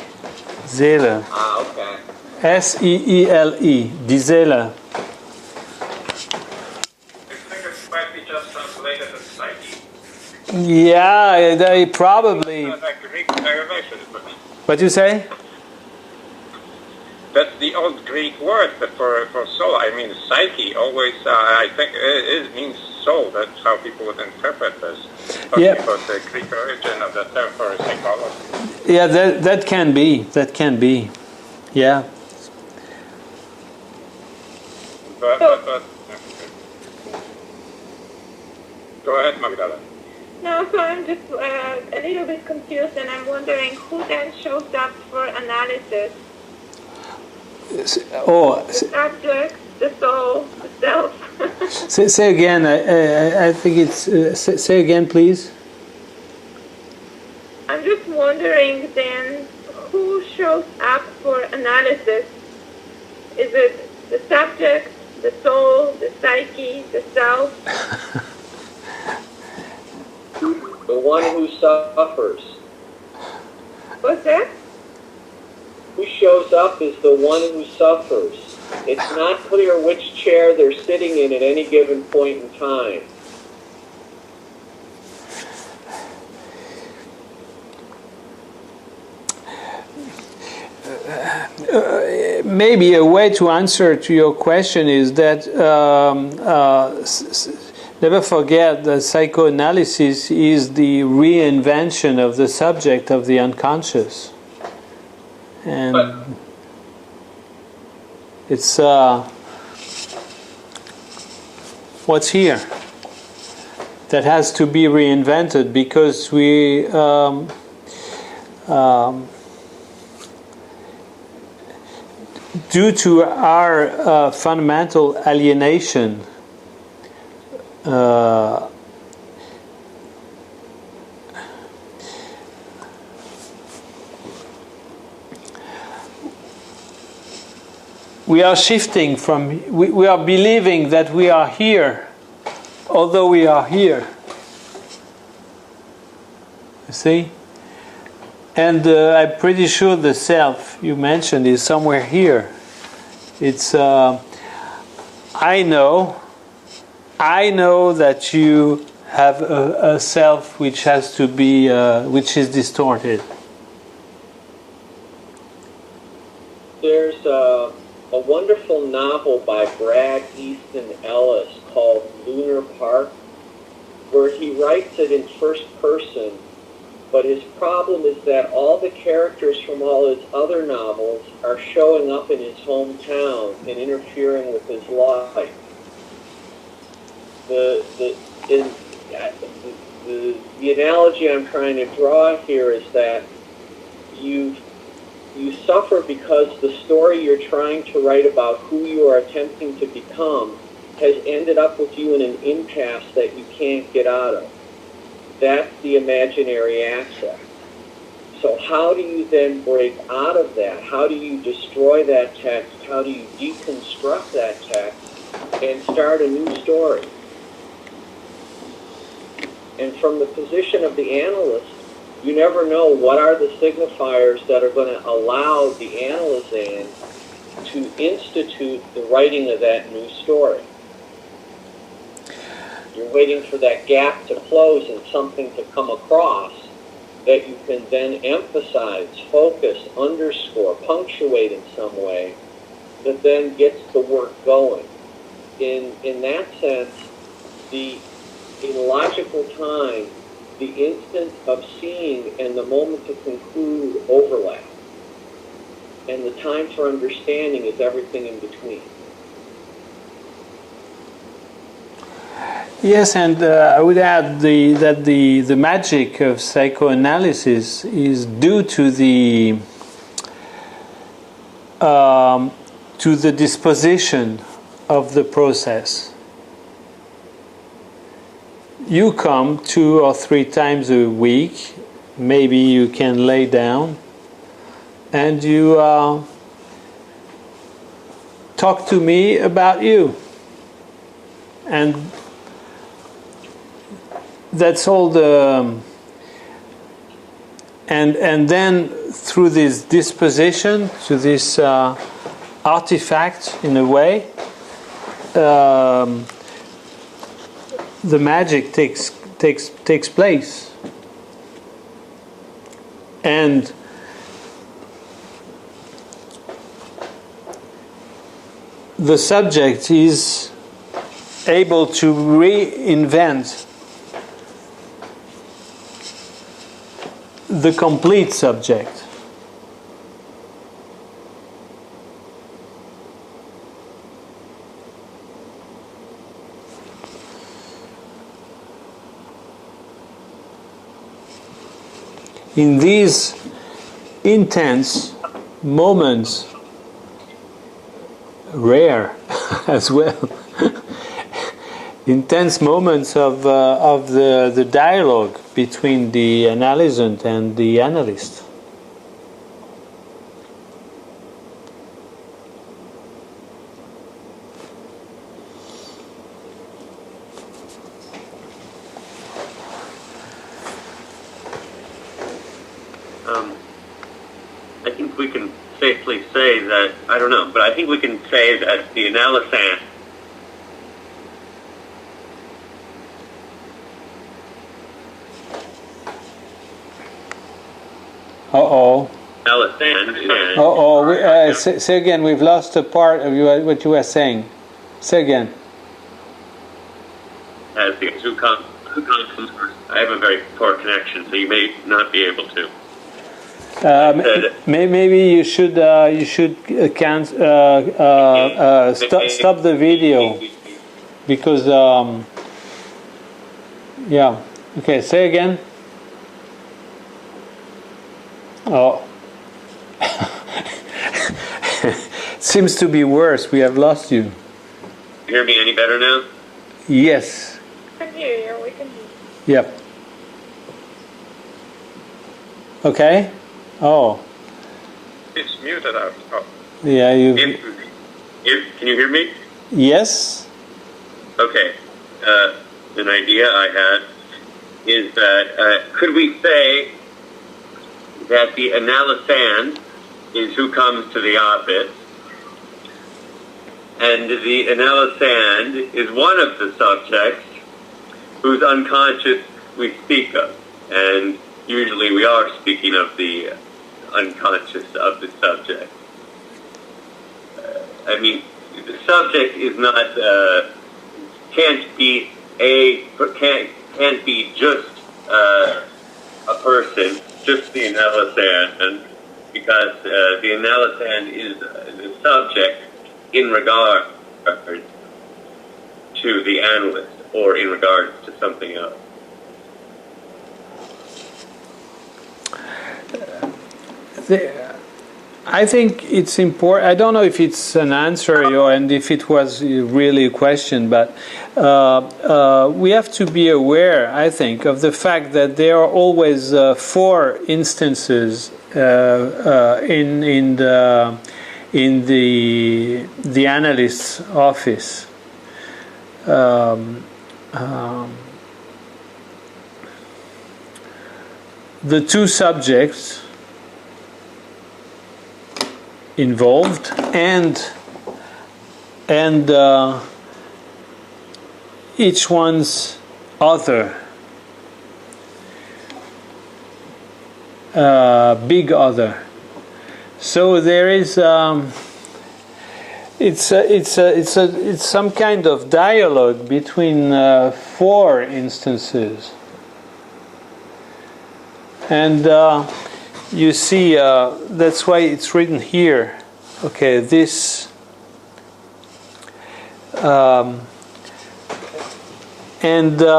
Seele. Ah, okay. S-E-E-L-E. Die Seele. Yeah, they probably. What do you say? That's the old Greek word for soul. I mean, psyche always, I think, it means soul. That's how people would interpret this. Yeah. About the Greek origin of the term for psychology. Yeah, that can be. That can be. Yeah. But go ahead, Magdalena. No, so I'm just a little bit confused, and I'm wondering who then shows up for analysis. Oh, the subject, the soul, the self. say again. I think it's. Say again, please. I'm just wondering then, who shows up for analysis? Is it the subject, the soul, the psyche, the self? The one who suffers. What's that? Who shows up is the one who suffers. It's not clear which chair they're sitting in at any given point in time. Maybe a way to answer to your question is that never forget that psychoanalysis is the reinvention of the subject of the unconscious. And it's what's here that has to be reinvented, because we due to our fundamental alienation, we are shifting from, we are believing that we are here, although we are here. You see? And I'm pretty sure the self you mentioned is somewhere here. It's, I know that you have a self which has to be, which is distorted. There's a wonderful novel by Brad Easton Ellis called Lunar Park, where he writes it in first person. But his problem is that all the characters from all his other novels are showing up in his hometown and interfering with his life. The analogy I'm trying to draw here is that you suffer because the story you're trying to write about who you are attempting to become has ended up with you in an impasse that you can't get out of. That's the imaginary access. So how do you then break out of that? How do you destroy that text? How do you deconstruct that text and start a new story? And from the position of the analyst, you never know what are the signifiers that are going to allow the analysand to institute the writing of that new story. You're waiting for that gap to close and something to come across that you can then emphasize, focus, underscore, punctuate in some way that then gets the work going. In that sense, in logical time, the instant of seeing and the moment to conclude overlap. And the time for understanding is everything in between. Yes, and I would add that the magic of psychoanalysis is due to the disposition of the process. You come 2 or 3 times a week, maybe you can lay down, and you talk to me about you. And that's all the and then through this disposition to this artifact in a way, the magic takes place, and the subject is able to reinvent the complete subject. In these intense moments rare as well. Intense moments of the dialogue between the analysant and the analyst. I think we can safely say that, I don't know, but I think we can say that the analysand Say again, we've lost a part of what you were saying. Say again. As the who comes first. I have a very poor connection, so you may not be able to. Maybe you should stop the video because yeah. Okay, say again. Oh. Seems to be worse. We have lost you. Hear me any better now? Yes. I can hear you. We can hear you. Yep. Okay. Oh. It's muted out. Oh. Yeah, you. Can you hear me? Yes. Okay. An idea I had is that could we say that the analysand is who comes to the office, and the analysand is one of the subjects whose unconscious we speak of, and usually we are speaking of the unconscious of the subject. I mean, the subject is not can't be just a person, just the analysand, because the analysand is the subject in regard to the analyst or in regards to something else. I think it's important. I don't know if it's an answer and if it was really a question, but we have to be aware, I think, of the fact that there are always four instances in the analyst's office. The two subjects involved and each one's author, big other. So there is it's some kind of dialogue between four instances, and you see, that's why it's written here. Okay, this and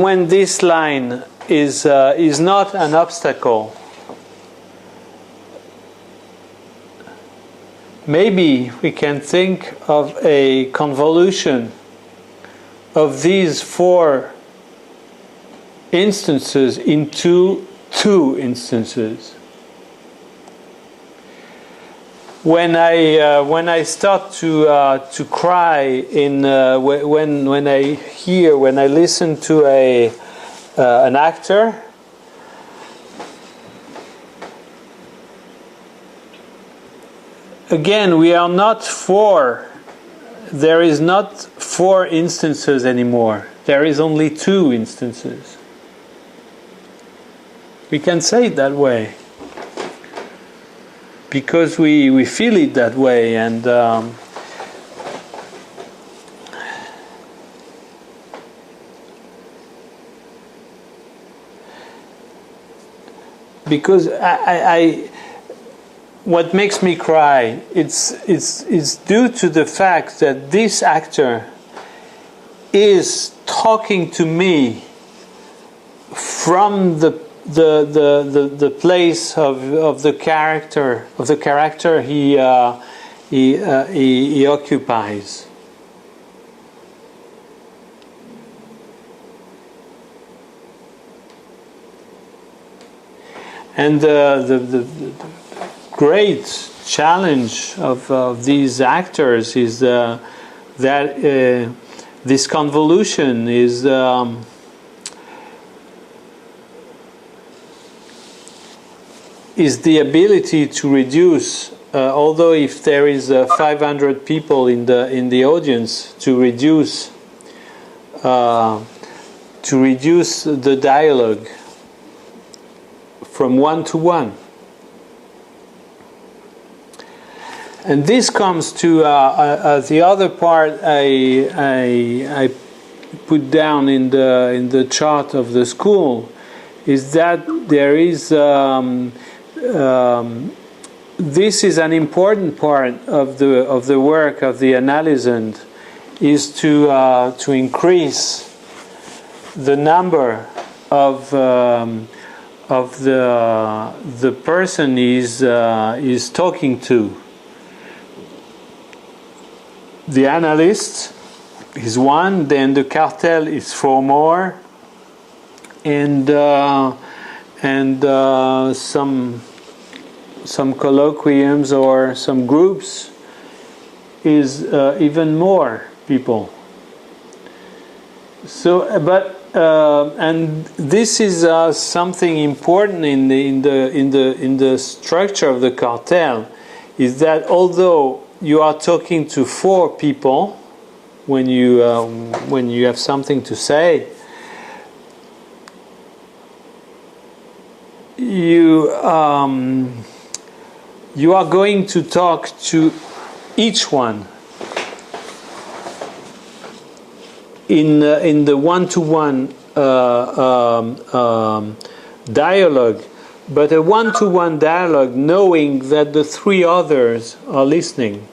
when this line is not an obstacle, maybe we can think of a convolution of these four instances into two instances. When I start to cry when I listen to an actor, again we are not four. There is not four instances anymore. There is only two instances. We can say it that way because we feel it that way, and because I what makes me cry, it's due to the fact that this actor is talking to me from the place of the character he occupies. And the great challenge of these actors is that this convolution is the ability to reduce, although if there is 500 people in the audience, to reduce the dialogue from one to one. And this comes to the other part I put down in the chart of the school, is that there is this is an important part of the work of the analysand, is to increase the number of the person is talking to. The analyst is one, then the cartel is 4 more, and some colloquiums or some groups is even more people. So, and this is something important in the structure of the cartel, is that although you are talking to 4 people when you have something to say, you are going to talk to each one in the one-to-one dialogue, but a one-to-one dialogue knowing that the 3 others are listening.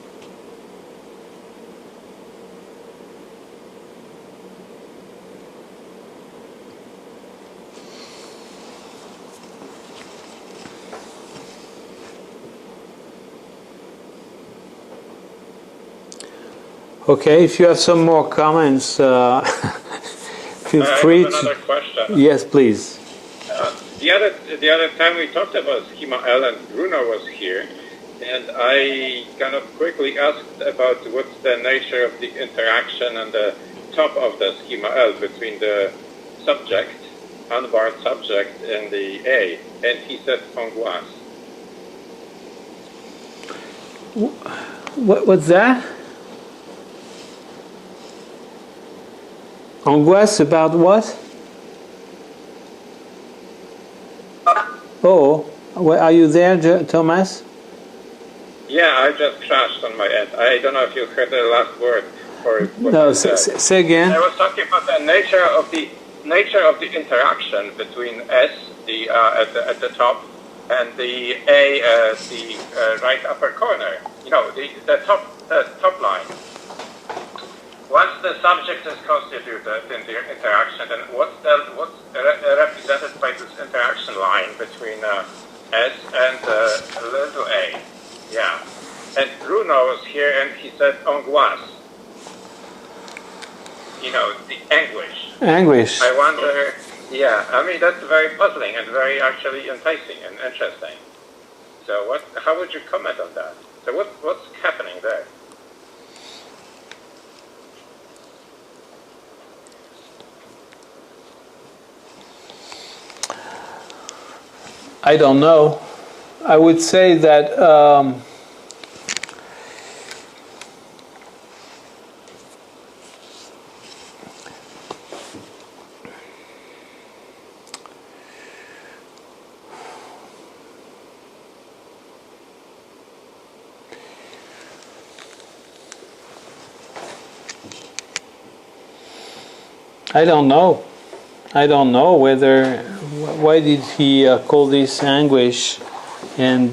Okay, if you have some more comments, feel free to. Another question. Yes, please. The other time we talked about schema L and Bruno was here, and I kind of quickly asked about what's the nature of the interaction on the top of the schema L between the subject, unbarred subject, and the A, and he said angoisse. What's that? Angoisse about what? Oh, are you there, Thomas? Yeah, I just crashed on my end. I don't know if you heard the last word. Or what No, say again. I was talking about the nature of the interaction between S, at the top, and the A, the right upper corner. You know, the top line. Once the subject is constituted in the interaction, then what's represented by this interaction line between S and little a? Yeah. And Bruno was here and he said angoisse. You know, the anguish. Anguish. I wonder, yeah, I mean, that's very puzzling and very actually enticing and interesting. So how would you comment on that? So what's happening there? I don't know. I would say that I don't know. I don't know whether. Why did he call this anguish? And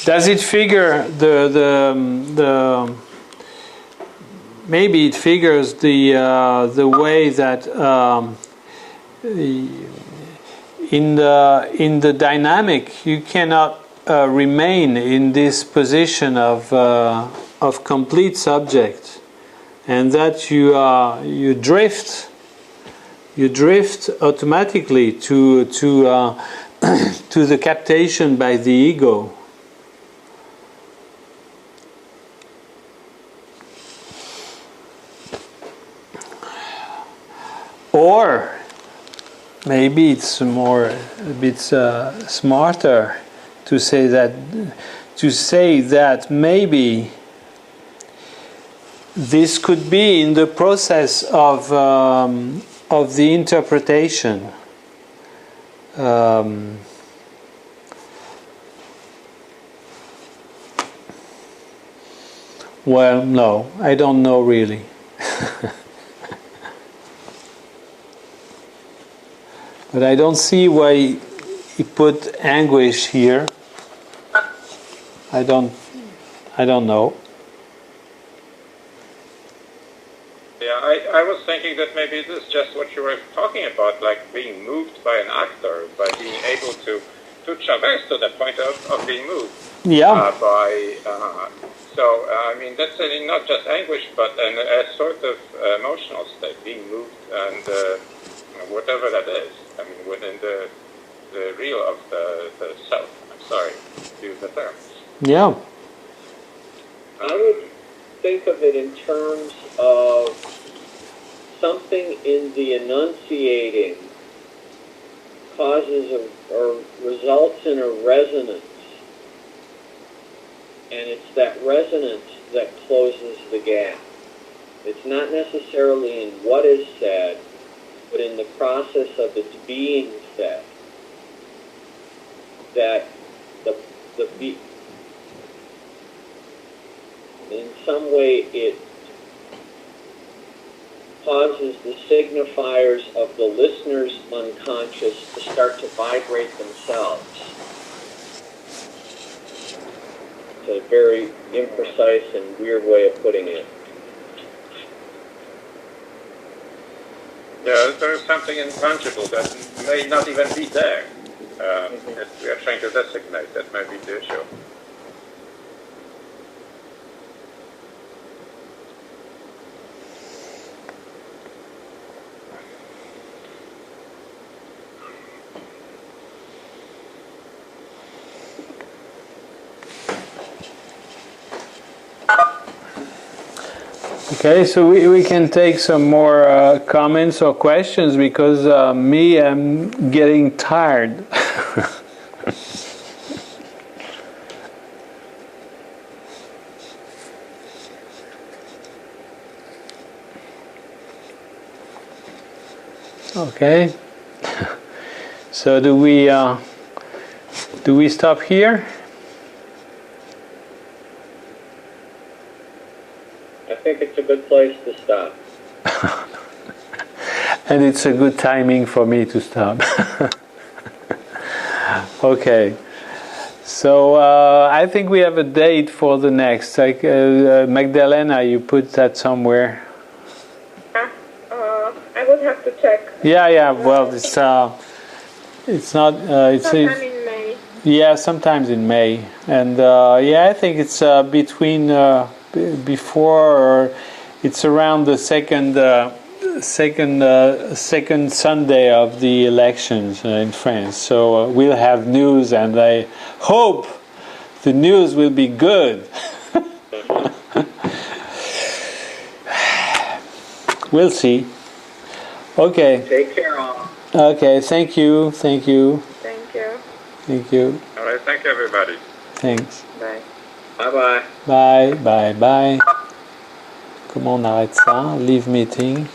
does it figure the maybe it figures the way that in the dynamic, you cannot remain in this position of complete subject, and that you drift automatically to to the captation by the ego. Or maybe it's a bit smarter to say that maybe this could be in the process of the interpretation. Well, no, I don't know really. But I don't see why he put anguish here. I don't know. Yeah, I was thinking that maybe it is just what you were talking about, like being moved by an actor, by being able to traverse to the point of being moved. Yeah. So I mean, that's not just anguish, but a sort of emotional state, being moved, and whatever that is. I mean, within the real of the self. I'm sorry to use the term. Yeah. I would think of it in terms of something in the enunciating causes or results in a resonance. And it's that resonance that closes the gap. It's not necessarily in what is said, but in the process of its being said, that in some way it causes the signifiers of the listener's unconscious to start to vibrate themselves. It's a very imprecise and weird way of putting it. Yeah, there is something intangible that may not even be there. That we are trying to designate. That may be the issue. Okay, so we can take some more comments or questions, because I'm getting tired. Okay, so do we stop here? I think it's a good place to stop. And it's a good timing for me to stop. Okay, so I think we have a date for the next. Like Magdalena, you put that somewhere. I would have to check. Yeah. Well, it's not. Sometime in May. Yeah, sometimes in May, and yeah, I think it's between before, or it's around the second Sunday of the elections in France. So we'll have news, and I hope the news will be good. We'll see. Okay. Take care, all. Okay. Thank you. Thank you. Thank you. All right. Thank you, everybody. Thanks. Bye. Bye-bye. Bye. Comment on arrête ça? Leave meeting.